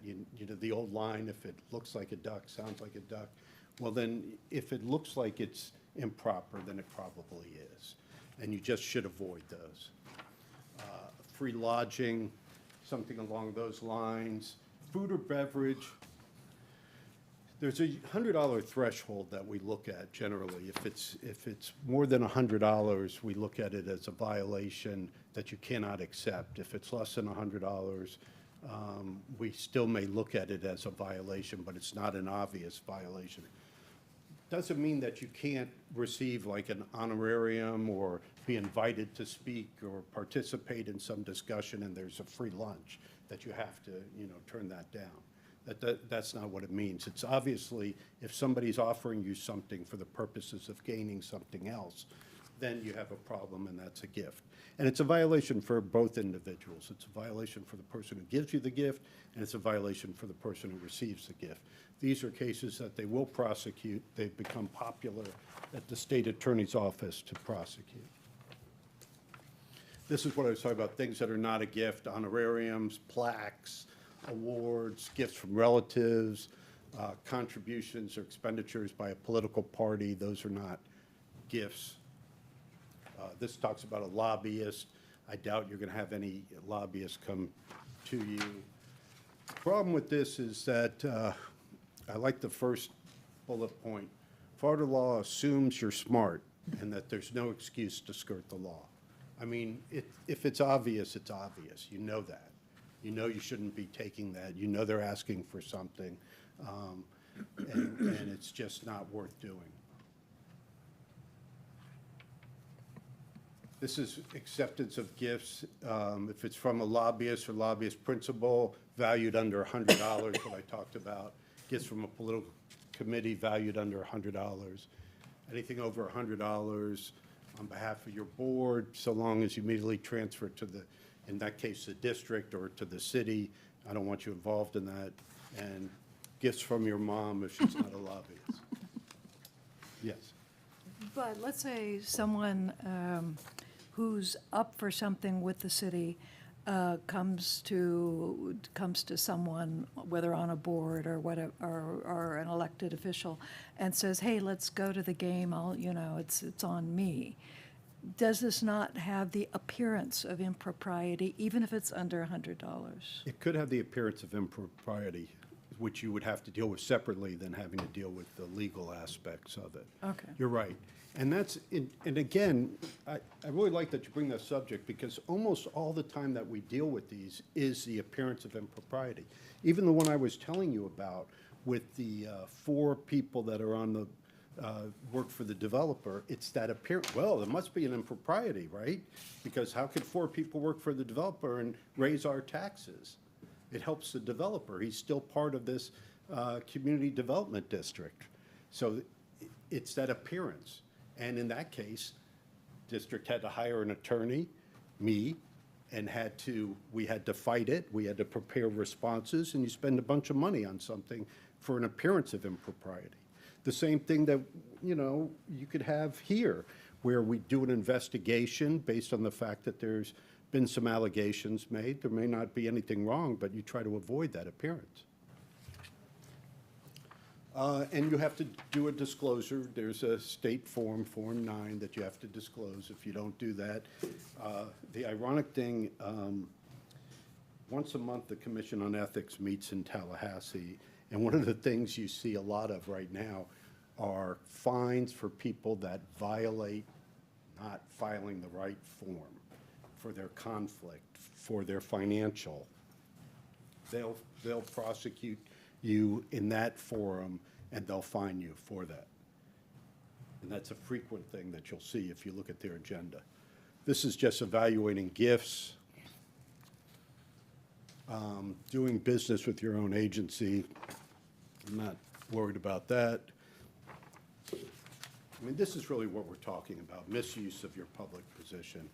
The old line, if it looks like a duck, sounds like a duck. Well, then, if it looks like it's improper, then it probably is. And you just should avoid those. Free lodging, something along those lines. Food or beverage. There's a $100 threshold that we look at generally. If it's more than $100, we look at it as a violation that you cannot accept. If it's less than $100, we still may look at it as a violation, but it's not an obvious violation. Doesn't mean that you can't receive like an honorarium or be invited to speak or participate in some discussion and there's a free lunch, that you have to, turn that down. That's not what it means. It's obviously, if somebody's offering you something for the purposes of gaining something else, then you have a problem, and that's a gift. And it's a violation for both individuals. It's a violation for the person who gives you the gift, and it's a violation for the person who receives the gift. These are cases that they will prosecute. They've become popular at the state attorney's office to prosecute. This is what I was talking about, things that are not a gift: honorariums, plaques, awards, gifts from relatives, contributions or expenditures by a political party. Those are not gifts. This talks about a lobbyist. I doubt you're going to have any lobbyists come to you. The problem with this is that I like the first bullet point. Florida law assumes you're smart and that there's no excuse to skirt the law. I mean, if it's obvious, it's obvious. You know that. You know you shouldn't be taking that. You know they're asking for something, and it's just not worth doing. This is acceptance of gifts. If it's from a lobbyist or lobbyist principal, valued under $100, what I talked about. Gifts from a political committee valued under $100. Anything over $100 on behalf of your board, so long as you immediately transfer it to the, in that case, the district or to the city. I don't want you involved in that. And gifts from your mom if she's not a lobbyist. Yes. But let's say someone who's up for something with the city comes to someone, whether on a board or whatever, or an elected official, and says, "Hey, let's go to the game. It's on me." Does this not have the appearance of impropriety, even if it's under $100? It could have the appearance of impropriety, which you would have to deal with separately than having to deal with the legal aspects of it. Okay. You're right. And that's, and again, I really like that you bring that subject, because almost all the time that we deal with these is the appearance of impropriety. Even the one I was telling you about with the 4 people that are on the, work for the developer, it's that appearance. Well, there must be an impropriety, right? Because how could 4 people work for the developer and raise our taxes? It helps the developer. He's still part of this community development district. So it's that appearance. And in that case, district had to hire an attorney, me, and we had to fight it. We had to prepare responses, and you spend a bunch of money on something for an appearance of impropriety. The same thing that, you could have here, where we do an investigation based on the fact that there's been some allegations made. There may not be anything wrong, but you try to avoid that appearance. And you have to do a disclosure. There's a state form, Form 9, that you have to disclose. If you don't do that, the ironic thing, once a month, the Commission on Ethics meets in Tallahassee, and one of the things you see a lot of right now are fines for people that violate not filing the right form, for their conflict, for their financial. They'll prosecute you in that forum, and they'll fine you for that. And that's a frequent thing that you'll see if you look at their agenda. This is just evaluating gifts, doing business with your own agency. I'm not worried about that. I mean, this is really what we're talking about, misuse of your public position.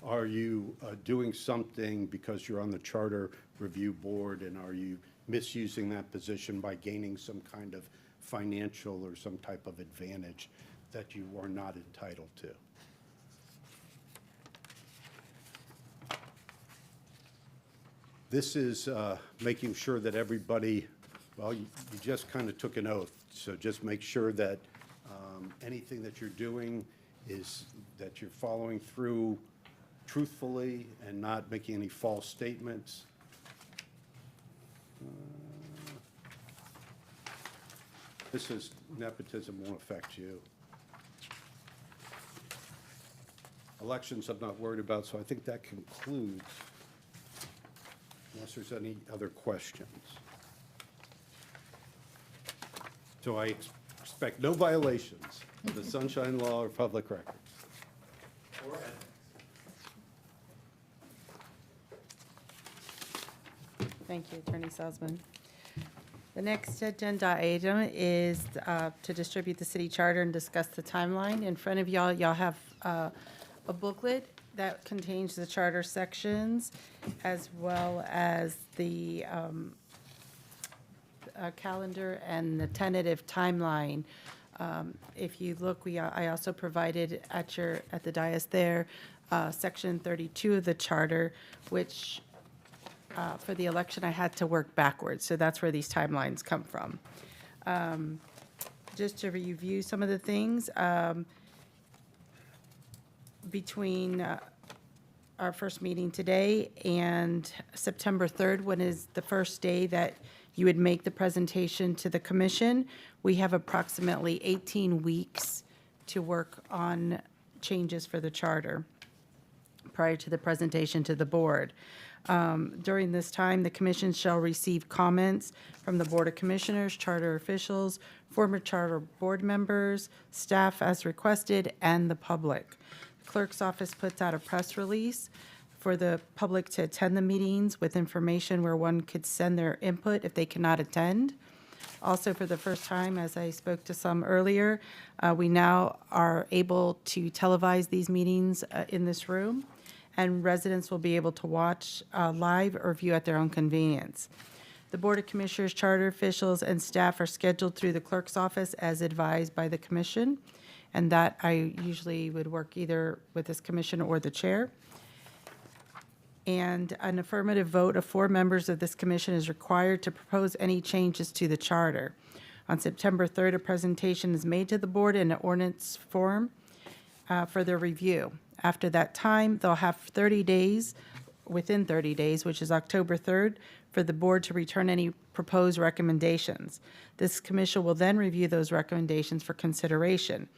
Are you doing something because you're on the Charter Review Board, and are you misusing that position by gaining some kind of financial or some type of advantage that you are not entitled to? This is making sure that everybody, well, you just kind of took an oath, so just make sure that anything that you're doing is that you're following through truthfully and not making any false statements. This is nepotism won't affect you. Elections I'm not worried about, so I think that concludes, unless there's any other questions. So I expect no violations of the Sunshine Law or public records. Thank you, Attorney Salzman. The next agenda item is to distribute the city charter and discuss the timeline. In front of y'all, y'all have a booklet that contains the charter sections as well as the calendar and the tentative timeline. If you look, I also provided at the dais there, section 32 of the charter, which for the election, I had to work backwards, so that's where these timelines come from. Just to review some of the things, between our first meeting today and September 3rd, when is the first day that you would make the presentation to the commission, we have approximately 18 weeks to work on changes for the charter prior to the presentation to the board. During this time, the commission shall receive comments from the Board of Commissioners, charter officials, former charter board members, staff as requested, and the public. The clerk's office puts out a press release for the public to attend the meetings with information where one could send their input if they cannot attend. Also, for the first time, as I spoke to some earlier, we now are able to televise these meetings in this room, and residents will be able to watch live or view at their own convenience. The Board of Commissioners, charter officials, and staff are scheduled through the clerk's office as advised by the commission, and that I usually would work either with this commission or the chair. And an affirmative vote of 4 members of this commission is required to propose any changes to the charter. On September 3rd, a presentation is made to the board in an ordinance form for their review. After that time, they'll have 30 days, within 30 days, which is October 3rd, for the board to return any proposed recommendations. This commission will then review those recommendations for consideration.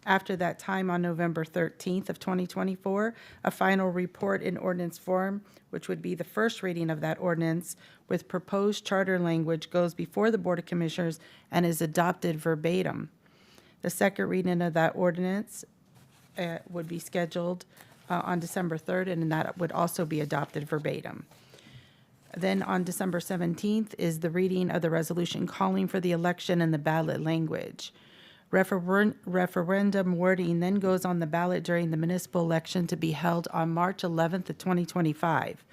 After that time, on November 13th of 2024, a final report in ordinance form, which would be the first reading of that ordinance with proposed charter language, goes before the Board of Commissioners and is adopted verbatim. The second reading of that ordinance would be scheduled on December 3rd, and that would also be adopted verbatim. Then on December 17th is the reading of the resolution calling for the election and the ballot language. Referendum wording then goes on the ballot during the municipal election to be held on March 11th of 2025.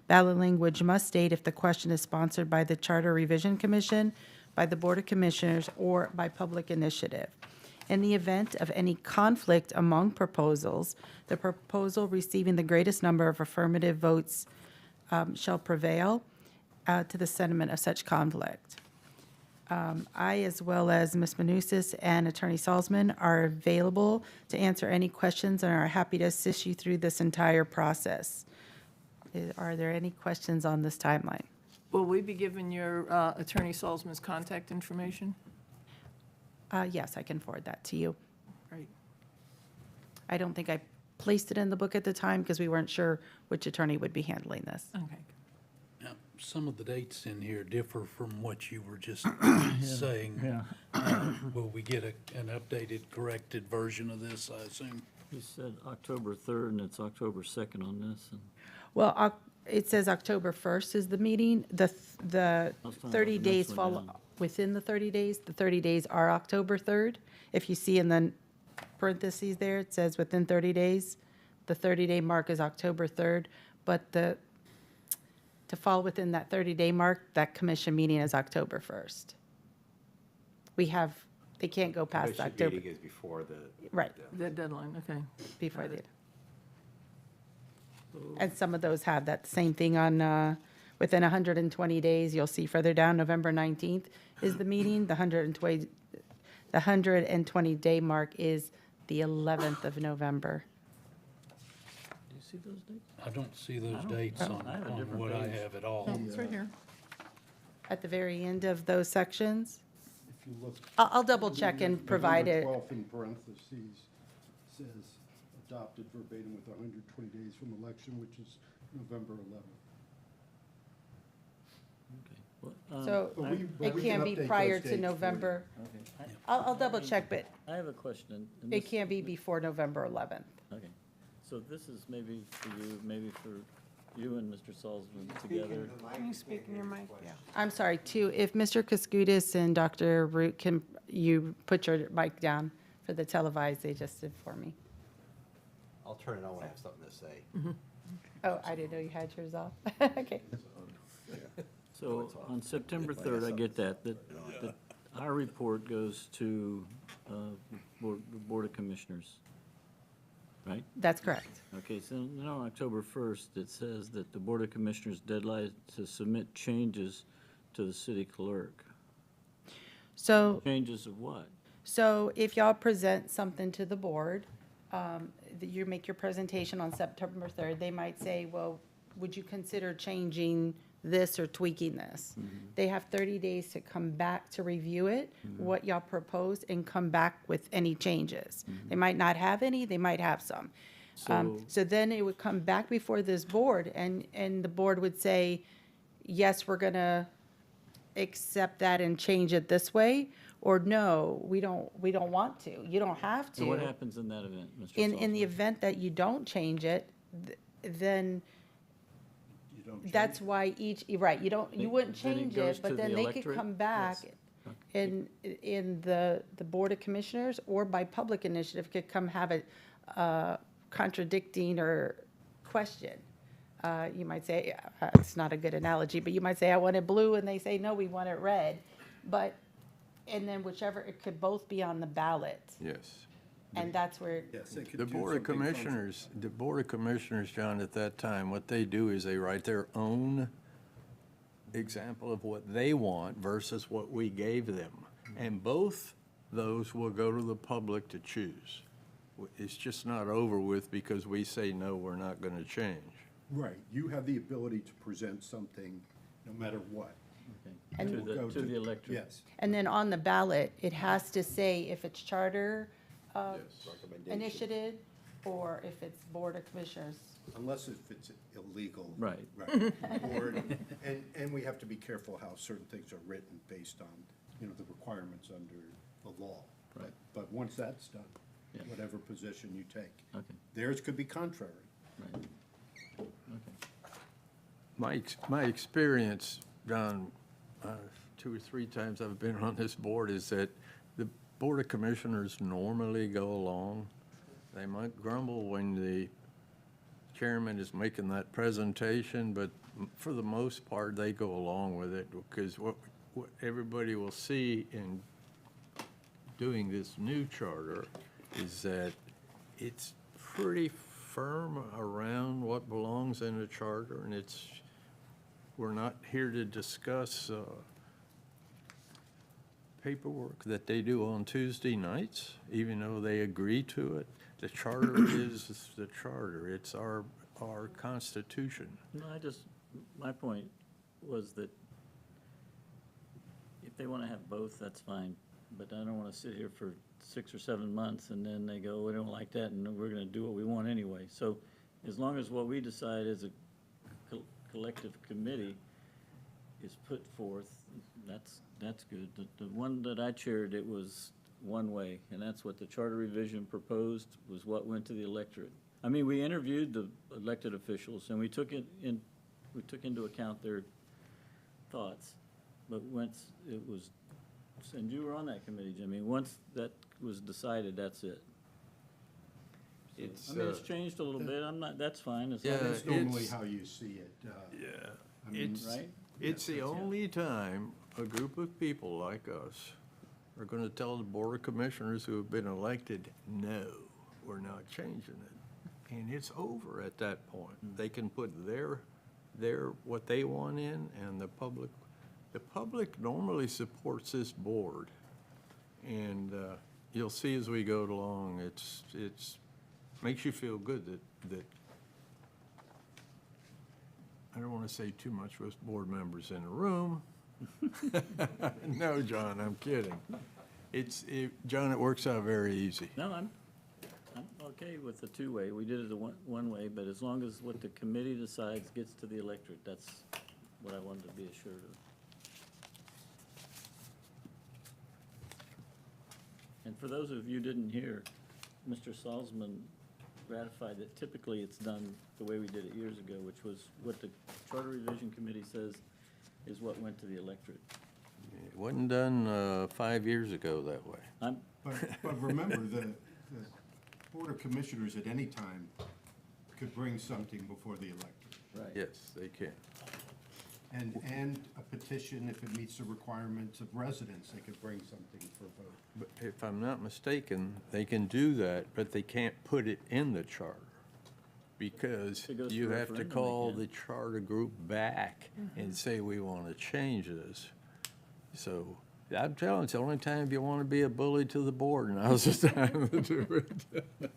Ballot language must state if the question is sponsored by the Charter Revision Commission, by the Board of Commissioners, or by public initiative. In the event of any conflict among proposals, the proposal receiving the greatest number of affirmative votes shall prevail to the sentiment of such conflict. I, as well as Ms. Manousis and Attorney Salzman, are available to answer any questions and are happy to assist you through this entire process. Are there any questions on this timeline? Will we be given your Attorney Salzman's contact information? Yes, I can forward that to you. Great. I don't think I placed it in the book at the time because we weren't sure which attorney would be handling this. Okay. Now, some of the dates in here differ from what you were just saying. Yeah, Will we get an updated, corrected version of this, I assume? you said October 3rd, and it's October 2nd on this, and Well, it says October 1st is the meeting. The was talking 30 about the days next one follow, down. within the 30 days, the 30 days are October 3rd. If you see in the parentheses there, it says within 30 days. The 30-day mark is October 3rd, but to fall within that 30-day mark, that commission meeting is October 1st. They can't go past Commission October, meeting is before the. right, The deadline, okay. before the. And some of those have that same thing on, within 120 days, you'll see further down, November 19th is the meeting. The 120-day mark is the 11th of November. do you see those dates? I don't see those don't- dates on I have a on different what I page. have at all. Oh, it's right here. At the very end of those sections, If you look. I'll double check and provide it. November 12th in parentheses says adopted verbatim with 120 days from election, which is November 11th. Okay. Well, So But we it can can't be update prior those to dates for you. November. okay. I'll double check, but I have a question. and it this- can't be before November 11th. Okay, so this is maybe for you, maybe for you and Mr. Salzman together. Can you speak in your mic? Yeah. I'm sorry, too, if Mr. Kaskudis and Dr. Root can, you put your mic down for the televised, they just did for me. I'll turn it on when I have something to say. Oh, I didn't know you had yours off. Okay. So on September 3rd, I get that our report goes to the Board of Commissioners, right? That's correct. Okay, so then on October 1st, it says that the Board of Commissioners deadline to submit changes to the city clerk. So, Changes of what? so if y'all present something to the board, that you make your presentation on September 3rd, they might say, well, would you consider changing this or tweaking this? They have 30 days to come back to review it, what y'all proposed, and come back with any changes. They might not have any, they might have some. So then it would come back before this board, and the board would say, yes, we're gonna accept that and change it this way, or no, we don't want to. You don't have So what to. happens in that event, Mr. In the Salzman? event that you don't change it, then You don't change that's why right, you wouldn't Then it change goes it, but to then the they could electorate? come back in the Board of Commissioners, or by public initiative, could come have a contradicting or question. You might say, it's not a good analogy, but you might say, I want it blue, and they say, no, we want it red. But, and then whichever, it could both be on the ballot, Yes. and that's where, Yes, they could The do Board of something Commissioners, John, at that time, what they do is they write their own example of what they want versus what we gave them. And both those will go to the public to choose. It's just not over with because we say, no, we're not going to change. Right, you have the ability to present something no matter what. Okay. It will go To the electorate. Yes. and then on the ballot, it has to say if it's charter initiative, or if it's Board of Commissioners. Unless if it's illegal. Right. Right. Or, and we have to be careful how certain things are written based on, the requirements under the law. Right. But once that's done, Yeah. whatever position you take. Okay, Theirs could be contrary. right. Okay. My experience, John, 2 or 3 times I've been on this board, is that the Board of Commissioners normally go along. They might grumble when the chairman is making that presentation, but for the most part, they go along with it, because what everybody will see in doing this new charter is that it's pretty firm around what belongs in a charter, and we're not here to discuss paperwork that they do on Tuesday nights, even though they agree to it. The charter is the charter. It's our constitution. No, my point was that if they want to have both, that's fine, but I don't want to sit here for 6 or 7 months and then they go, we don't like that, and we're going to do what we want anyway. So as long as what we decide as a collective committee is put forth, that's good. The one that I chaired, it was one way, and that's what the charter revision proposed, was what went to the electorate. I mean, we interviewed the elected officials, and we took into account their thoughts, but once it was, and you were on that committee, Jimmy, once that was decided, that's it. I mean, it's changed a little bit, that's fine, as long Yeah. as, That's normally it's- how you see it. Yeah. I mean, right? It's the only time a group of people like us are going to tell the Board of Commissioners who have been elected, no, we're not changing it. And it's over at that point. They can put what they want in, and the public normally supports this board. And you'll see as we go along, it's makes you feel good that I don't want to say too much with board members in the room. No, John, I'm kidding. John, it works out very easy. No, I'm okay with the two-way. We did it the one way, but as long as what the committee decides gets to the electorate, that's what I wanted to be assured of. And for those of you who didn't hear, Mr. Salzman ratified that typically it's done the way we did it years ago, which was what the Charter Revision Committee says is what went to the electorate. It wasn't done 5 years ago that way. But remember, the Board of Commissioners at any time could bring something before the electorate. Right. Yes, they can. And a petition, if it meets the requirements of residents, they could bring something for vote. But if I'm not mistaken, they can do that, but they can't put it in the charter. Because If it goes you to have to referendum, they call can. the charter group back and say, we want to change this. So I'm telling you, it's the only time you want to be a bully to the board, now's the time to do it.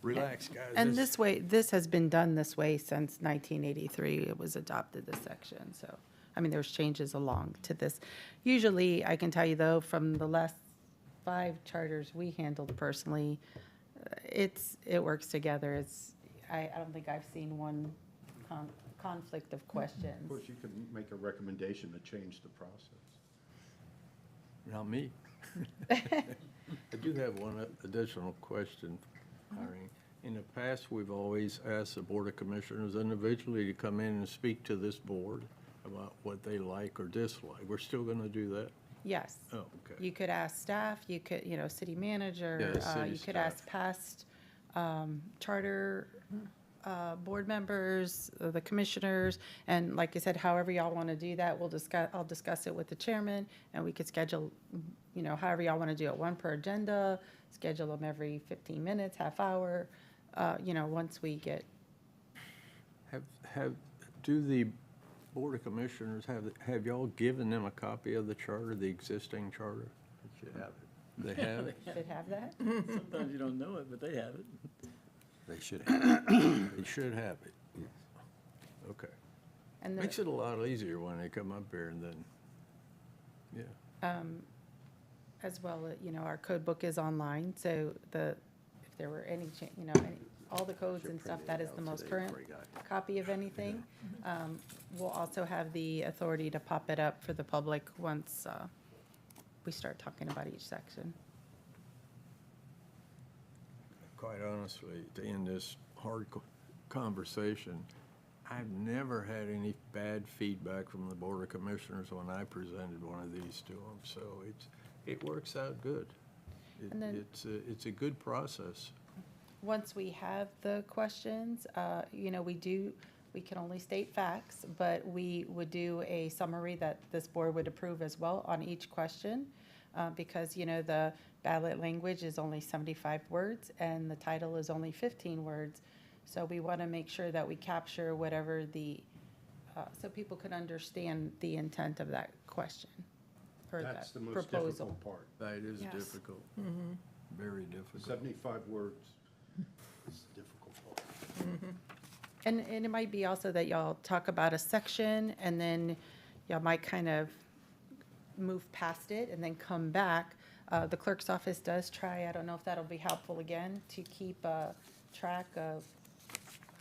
Relax, guys. And this way, this has been done this way since 1983. It was adopted, this section, so, I mean, there's changes along to this. Usually, I can tell you though, from the last 5 charters we handled personally, it works together. I don't think I've seen one conflict of questions. Of course, you could make a recommendation to change the process. Not me. I do have one additional question, Irene. In the past, we've always asked the Board of Commissioners individually to come in and speak to this board about what they like or dislike. We're still going to do that? Yes. Oh, okay. You could ask staff, you could, city manager, Yeah, city you could staff. ask past charter board members, the commissioners, and like I said, however y'all want to do that, I'll discuss it with the chairman, and we could schedule, however y'all want to do it, one per agenda, schedule them every 15 minutes, half hour, once we get, Do the Board of Commissioners, have y'all given them a copy of the charter, the existing charter? They should have it. They have it? should have that. Sometimes you don't know it, but they have it. They should have it. They should have it. Okay. And Makes it a lot easier when they come up here and then, yeah. as well, our code book is online, so if there were any, all the codes and stuff, that is the most current copy of anything. We'll also have the authority to pop it up for the public once we start talking about each section. Quite honestly, to end this hard conversation, I've never had any bad feedback from the Board of Commissioners when I presented one of these to them, so it works out good. And then- It's a good process. Once we have the questions, we can only state facts, but we would do a summary that this board would approve as well on each question, because, the ballot language is only 75 words, and the title is only 15 words. So we want to make sure that we capture whatever so people can understand the intent of that question, or That's the that most proposal. difficult part. That is Yes. difficult. Very difficult. 75 words is the difficult part. And it might be also that y'all talk about a section, and then y'all might kind of move past it and then come back. The clerk's office does try, I don't know if that'll be helpful again, to keep track of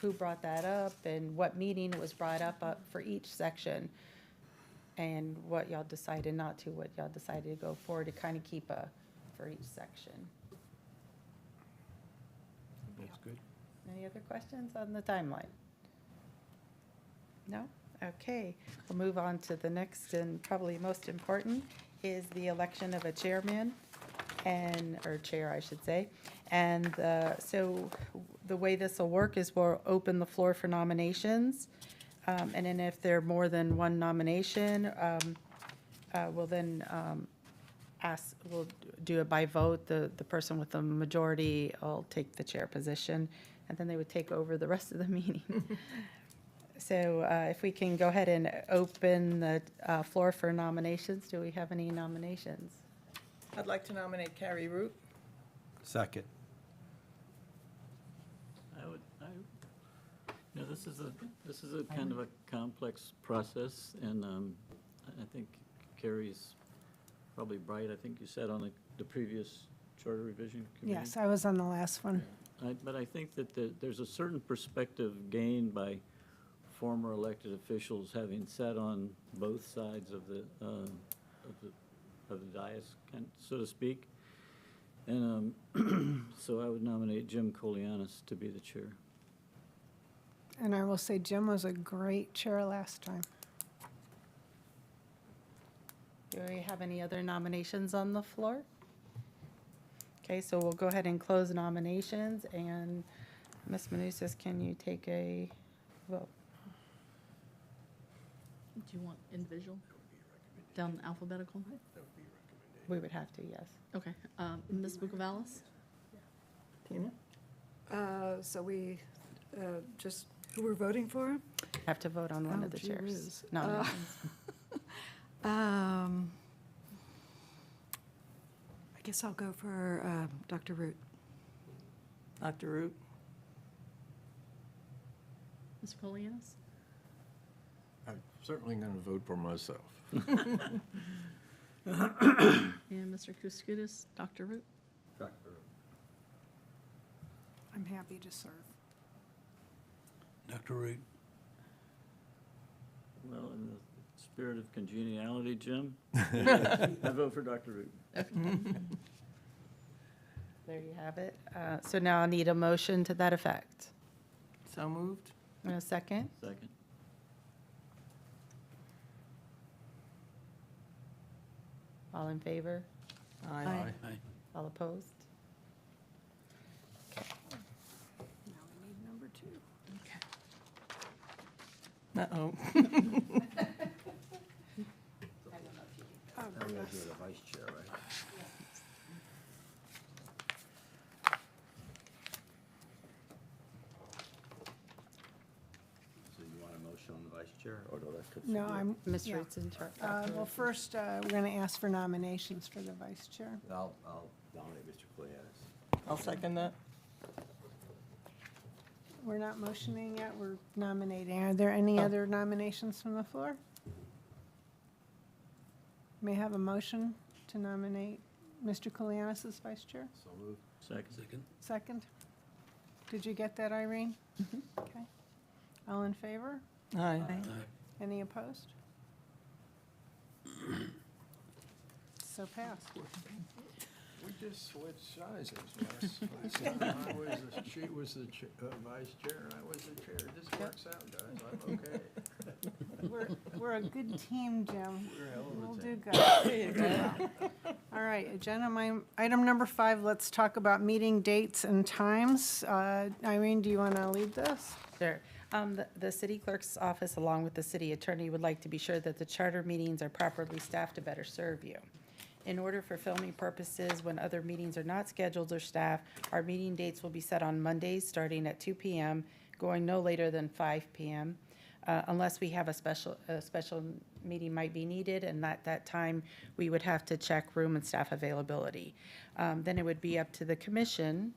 who brought that up and what meeting it was brought up for each section, and what y'all decided not to, what y'all decided to go forward, to kind of keep for each section. That's good. Any other questions on the timeline? No? Okay, we'll move on to the next and probably most important is the election of a chairman or chair, I should say. And so the way this will work is we'll open the floor for nominations. And then if there are more than one nomination, we'll then we'll do it by vote. The person with the majority will take the chair position, and then they would take over the rest of the meeting. So if we can go ahead and open the floor for nominations. Do we have any nominations? I'd like to nominate Carrie Root. Second. This is a kind of a complex process, and I think Carrie's probably bright. I think you said on the previous charter revision committee. Yes, I was on the last one. But I think that there's a certain perspective gained by former elected officials having sat on both sides of the dais, so to speak. And So I would nominate Jim Kolianis to be the chair. And I will say Jim was a great chair last time. Do we have any other nominations on the floor? Okay, so we'll go ahead and close nominations, and Ms. Manousis, can you take a vote? Do you want individual? Down alphabetical? We would have to, yes. Okay. Ms. Bucavalis? Tina? So we just, who we're voting for? Have to vote on one Oh, of the gee chairs. whiz. Nominations. I guess I'll go for Dr. Root. Dr. Root? Mr. Kolianis? I'm certainly going to vote for myself. And Mr. Kouskoudis, Dr. Root? I'm happy to serve. Dr. Root, Well, in the spirit of congeniality, Jim, I vote for Dr. Root. There you have it. So now I need a motion to that effect. So moved? And a second? Second. All in favor? Aye. aye. All opposed? Now we need number 2. Uh-oh. That was the vice chair, right? So you want a motion on the vice chair, or do that could? No, I'm, Ms. yeah. Root's in charge. Well, first, we're going to ask for nominations for the vice chair. I'll nominate Mr. Kolianis. I'll second that. We're not motioning yet, we're nominating. Are there any Oh. other nominations from the floor? May I have a motion to nominate Mr. Kolianis as vice chair? So moved. Second. Second, Second? Did you get that, Irene? Okay. All in favor? Aye. aye. Any opposed? So passed. We just switched sizes last time. She was the vice chair, and I was the chair. This works out, guys. I'm okay. We're a good team, Jim. We're a hell of a We'll do team. good. All right, item number 5, let's talk about meeting dates and times. Irene, do you want to lead this? Sure. The city clerk's office, along with the city attorney, would like to be sure that the charter meetings are properly staffed to better serve you. In order for filming purposes, when other meetings are not scheduled or staffed, our meeting dates will be set on Mondays, starting at 2 p.m., going no later than 5 p.m., unless we have a special meeting might be needed, and at that time, we would have to check room and staff availability. Then it would be up to the commission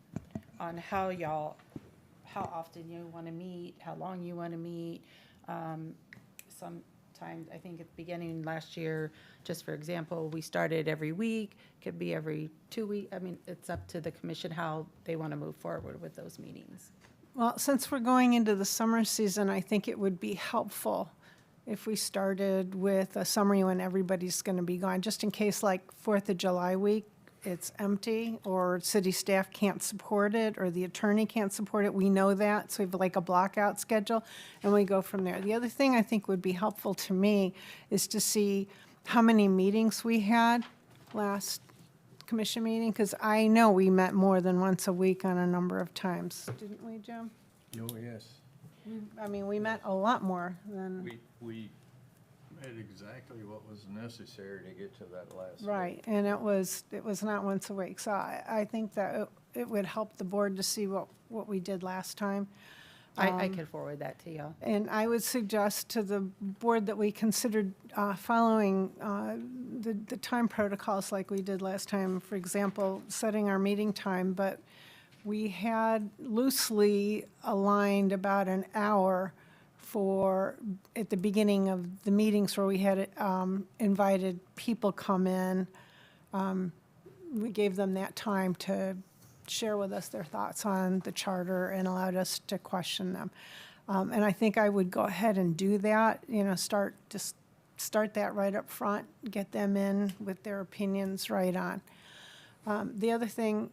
on how often you want to meet, how long you want to meet. Sometimes, I think at the beginning last year, just for example, we started every week, could be every 2 weeks. I mean, it's up to the commission how they want to move forward with those meetings. Well, since we're going into the summer season, I think it would be helpful if we started with a summary when everybody's going to be gone, just in case, like, 4th of July week, it's empty, or city staff can't support it, or the attorney can't support it. We know that, so we have like a block-out schedule, and we go from there. The other thing I think would be helpful to me is to see how many meetings we had last commission meeting, because I know we met more than once a week on a number of times. Didn't we, Jim? Oh, yes. I mean, we met a lot more than, We made exactly what was necessary to get to that last. vote. right, and it was not once a week. So I think that it would help the board to see what we did last time. I could forward that to y'all. And I would suggest to the board that we considered following the time protocols like we did last time. For example, setting our meeting time, but we had loosely aligned about an hour at the beginning of the meetings where we had invited people come in. We gave them that time to share with us their thoughts on the charter and allowed us to question them. And I think I would go ahead and do that, start that right up front, get them in with their opinions right on. The other thing,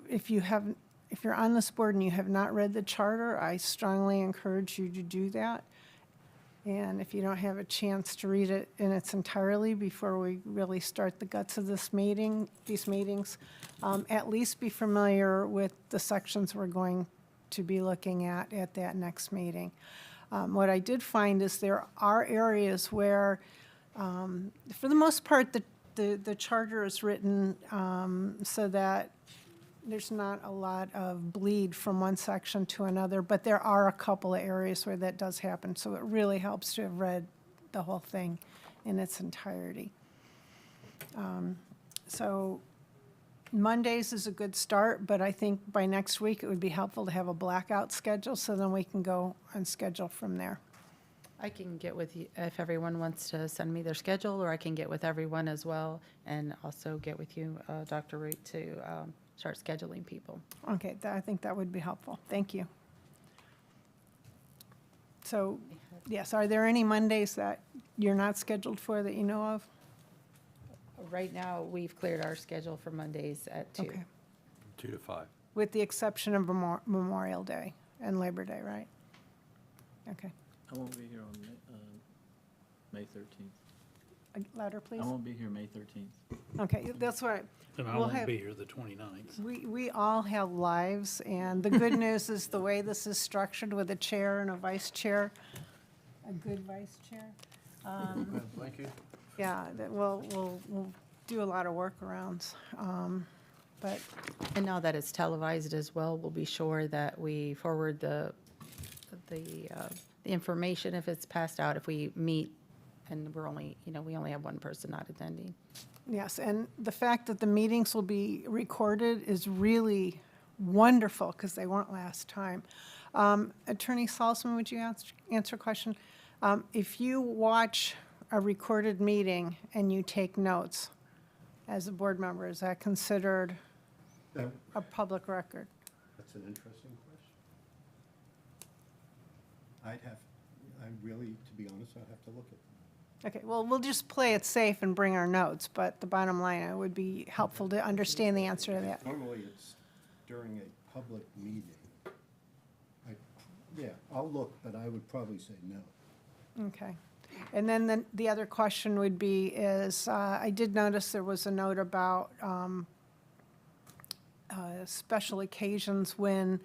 if you're on this board and you have not read the charter, I strongly encourage you to do that. And if you don't have a chance to read it in its entirety before we really start the guts of these meetings, at least be familiar with the sections we're going to be looking at that next meeting. What I did find is there are areas where, for the most part, the charter is written so that there's not a lot of bleed from one section to another, but there are a couple of areas where that does happen, so it really helps to have read the whole thing in its entirety. So Mondays is a good start, but I think by next week it would be helpful to have a blackout schedule, so then we can go and schedule from there. I can get with you if everyone wants to send me their schedule, or I can get with everyone as well, and also get with you, Dr. Root, to start scheduling people. Okay, I think that would be helpful. Thank you. So, yes, are there any Mondays that you're not scheduled for that you know of? Right now, we've cleared our schedule for Mondays at 2. Okay. 2 to 5. With the exception of Memorial Day and Labor Day, right? Okay. I won't be here on May 13th. Louder, please. I won't be here May 13th. Okay, that's what, And I We'll won't have- be here the 29th. we all have lives, and the good news is the way this is structured with a chair and a vice chair, a good vice chair. Thank you. Yeah, that we'll do a lot of workarounds. But, And now that it's televised as well, we'll be sure that we forward the information if it's passed out, if we meet and we're only, we only have one person not attending. yes, and the fact that the meetings will be recorded is really wonderful, because they weren't last time. Attorney Salzman, would you answer a question? If you watch a recorded meeting and you take notes as a board member, is that considered That- a public record? That's an interesting question. I really, to be honest, I'd have to look at them. Okay, well, we'll just play it safe and bring our notes, but the bottom line, it would be helpful to understand the answer to that. Normally, it's during a public meeting. Yeah, I'll look, but I would probably say no. Okay. And then the other question would be is, I did notice there was a note about special occasions when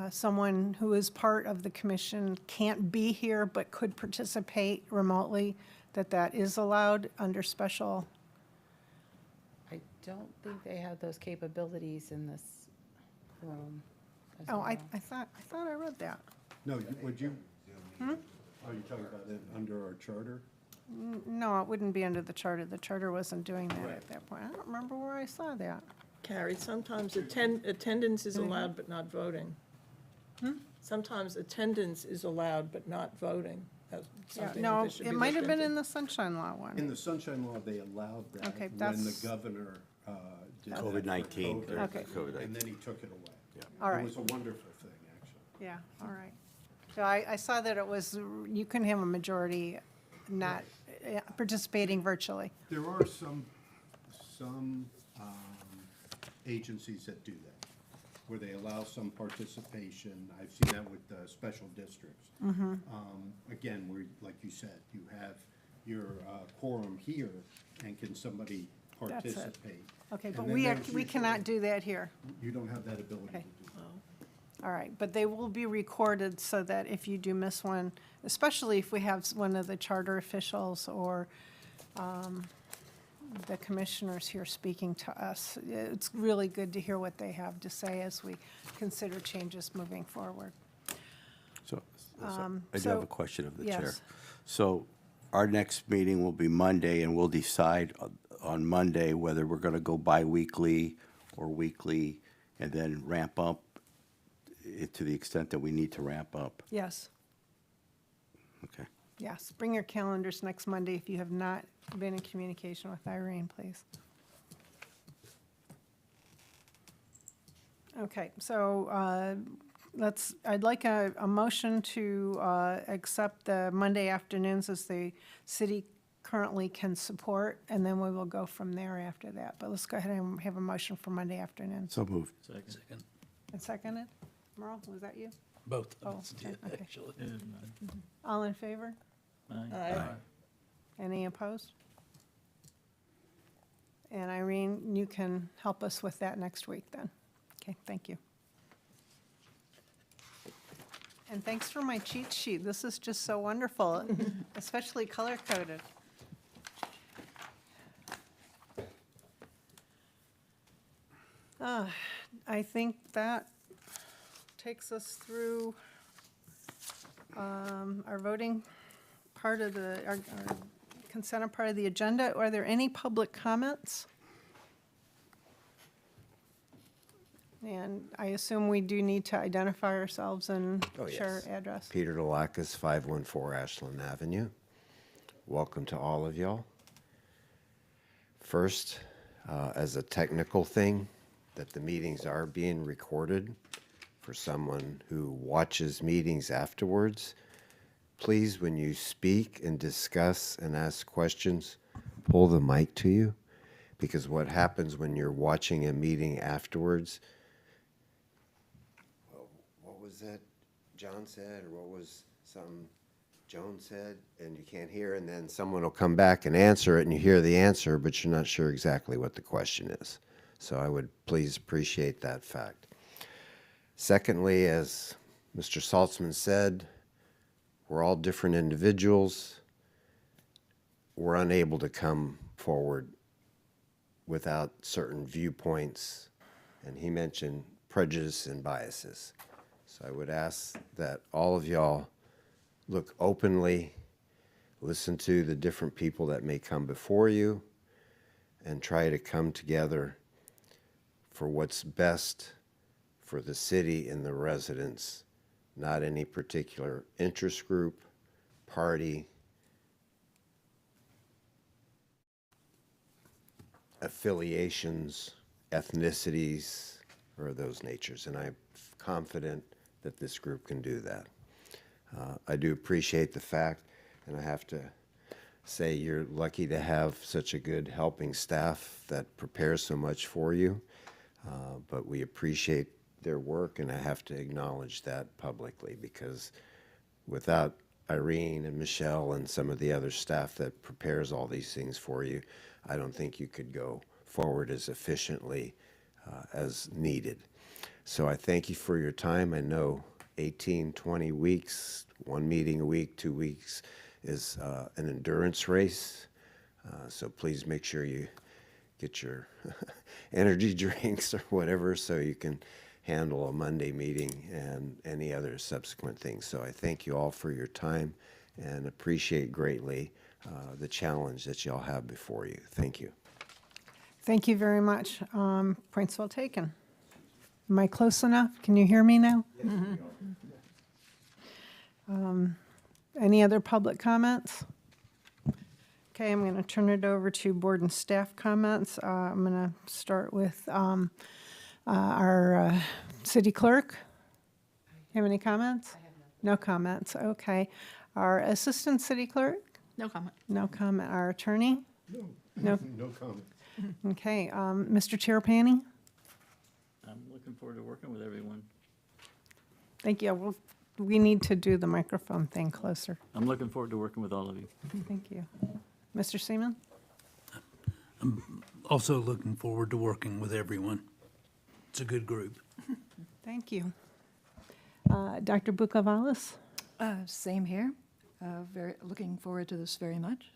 someone who is part of the commission can't be here but could participate remotely, that is allowed under special. I don't think they have those capabilities in this room. as Oh, I well. thought I read that. No, would you? Are you talking about it under our charter? No, it wouldn't be under the charter. The charter wasn't doing that at that point. I don't remember where I saw that. Carrie, sometimes attendance is allowed but not voting. Sometimes attendance is allowed but not voting. That's Yeah, something no, that should it be might have looked been into. in the Sunshine Law one. In the Sunshine Law, they allowed that Okay, when the that's- governor did that for COVID-19. COVID, Okay. And then he took it away. All right. It was a wonderful thing, actually. Yeah, all right. So I saw that it was, you couldn't have a majority not participating virtually. There are some agencies that do that, where they allow some participation. I've seen that with special districts. Again, where, like you said, you have your quorum here, and can somebody That's it. participate? Okay, And but then we there's cannot usually- do that here. You don't have that ability to Okay. do that. All right, but they will be recorded so that if you do miss one, especially if we have one of the charter officials or the commissioners here speaking to us, it's really good to hear what they have to say as we consider changes moving forward. So, I do have so- a question of the chair. yes. So our next meeting will be Monday, and we'll decide on Monday whether we're going to go bi-weekly or weekly, and then ramp up to the extent that we need to ramp up. Yes, Okay. yes. Bring your calendars next Monday if you have not been in communication with Irene, please. Okay, so I'd like a motion to accept the Monday afternoons as the city currently can support, and then we will go from there after that. But let's go ahead and have a motion for Monday afternoon. So moved. Second. And seconded? Merle, was that you? Both Oh, of us did, okay. actually. All in favor? Aye. Any opposed? And Irene, you can help us with that next week then. Okay, thank you. And thanks for my cheat sheet. This is just so wonderful, especially color-coded. I think that takes us through our voting part of our consent part of the agenda. Are there any public comments? And I assume we do need to identify ourselves and Oh, share yes. address. Peter Delacus, 514 Ashland Avenue. Welcome to all of y'all. First, as a technical thing, that the meetings are being recorded for someone who watches meetings afterwards. Please, when you speak and discuss and ask questions, pull the mic to you, because what happens when you're watching a meeting afterwards, what was that John said, or what was something Joan said, and you can't hear, and then someone will come back and answer it, and you hear the answer, but you're not sure exactly what the question is. So I would please appreciate that fact. Secondly, as Mr. Saltzman said, we're all different individuals. We're unable to come forward without certain viewpoints, and he mentioned prejudice and biases. So I would ask that all of y'all look openly, listen to the different people that may come before you, and try to come together for what's best for the city and the residents, not any particular interest group, party, affiliations, ethnicities, or those natures. And I'm confident that this group can do that. I do appreciate the fact, and I have to say you're lucky to have such a good helping staff that prepares so much for you. But we appreciate their work, and I have to acknowledge that publicly, because without Irene and Michelle and some of the other staff that prepares all these things for you, I don't think you could go forward as efficiently as needed. So I thank you for your time. I know 18, 20 weeks, one meeting a week, 2 weeks is an endurance race. So please make sure you get your energy drinks or whatever so you can handle a Monday meeting and any other subsequent things. So I thank you all for your time and appreciate greatly the challenge that y'all have before you. Thank you. Thank you very much. Points well taken. Am I close enough? Can you hear me now? Any other public comments? Okay, I'm going to turn it over to board and staff comments. I'm going to start with our city clerk. You have any comments? No comments, okay. Our assistant city clerk? No comment. No comment. Our attorney? No. No comment. Okay, Mr. Terrapini? I'm looking forward to working with everyone. Thank you. We need to do the microphone thing closer. I'm looking forward to working with all of you. Thank you. Mr. Seaman? Also looking forward to working with everyone. It's a good group. Thank you. Dr. Bukavalis? Same here. Very, looking forward to this very much.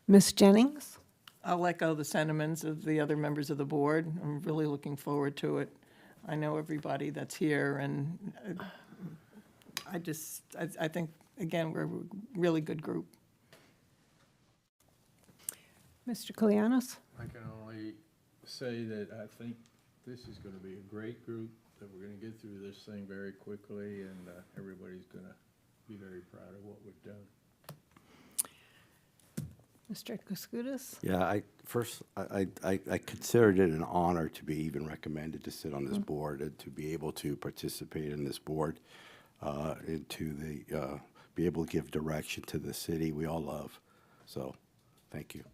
Ms. Jennings? I'll echo the sentiments of the other members of the board. I'm really looking forward to it. I know everybody that's here, and I think, again, we're a really good group. Mr. Kalianos? I can only say that I think this is going to be a great group, that we're going to get through this thing very quickly, and everybody's going to be very proud of what we've done. Mr. Kuskudis? Yeah, I considered it an honor to be even recommended to sit on this board and to be able to participate in this board, into the be able to give direction to the city we all love. So, thank you.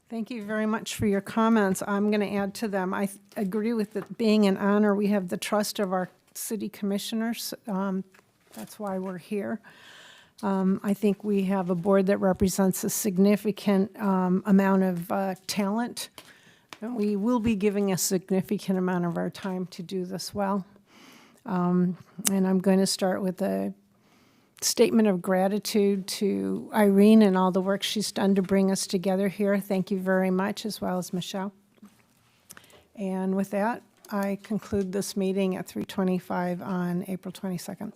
Thank you very much for your comments. I'm going to add to them. I agree with it being an honor. We have the trust of our city commissioners. That's why we're here. I think we have a board that represents a significant amount of talent. And we will be giving a significant amount of our time to do this well. And I'm going to start with a statement of gratitude to Irene and all the work she's done to bring us together here. Thank you very much, as well as Michelle. And with that, I conclude this meeting at 3:25 on April 22nd.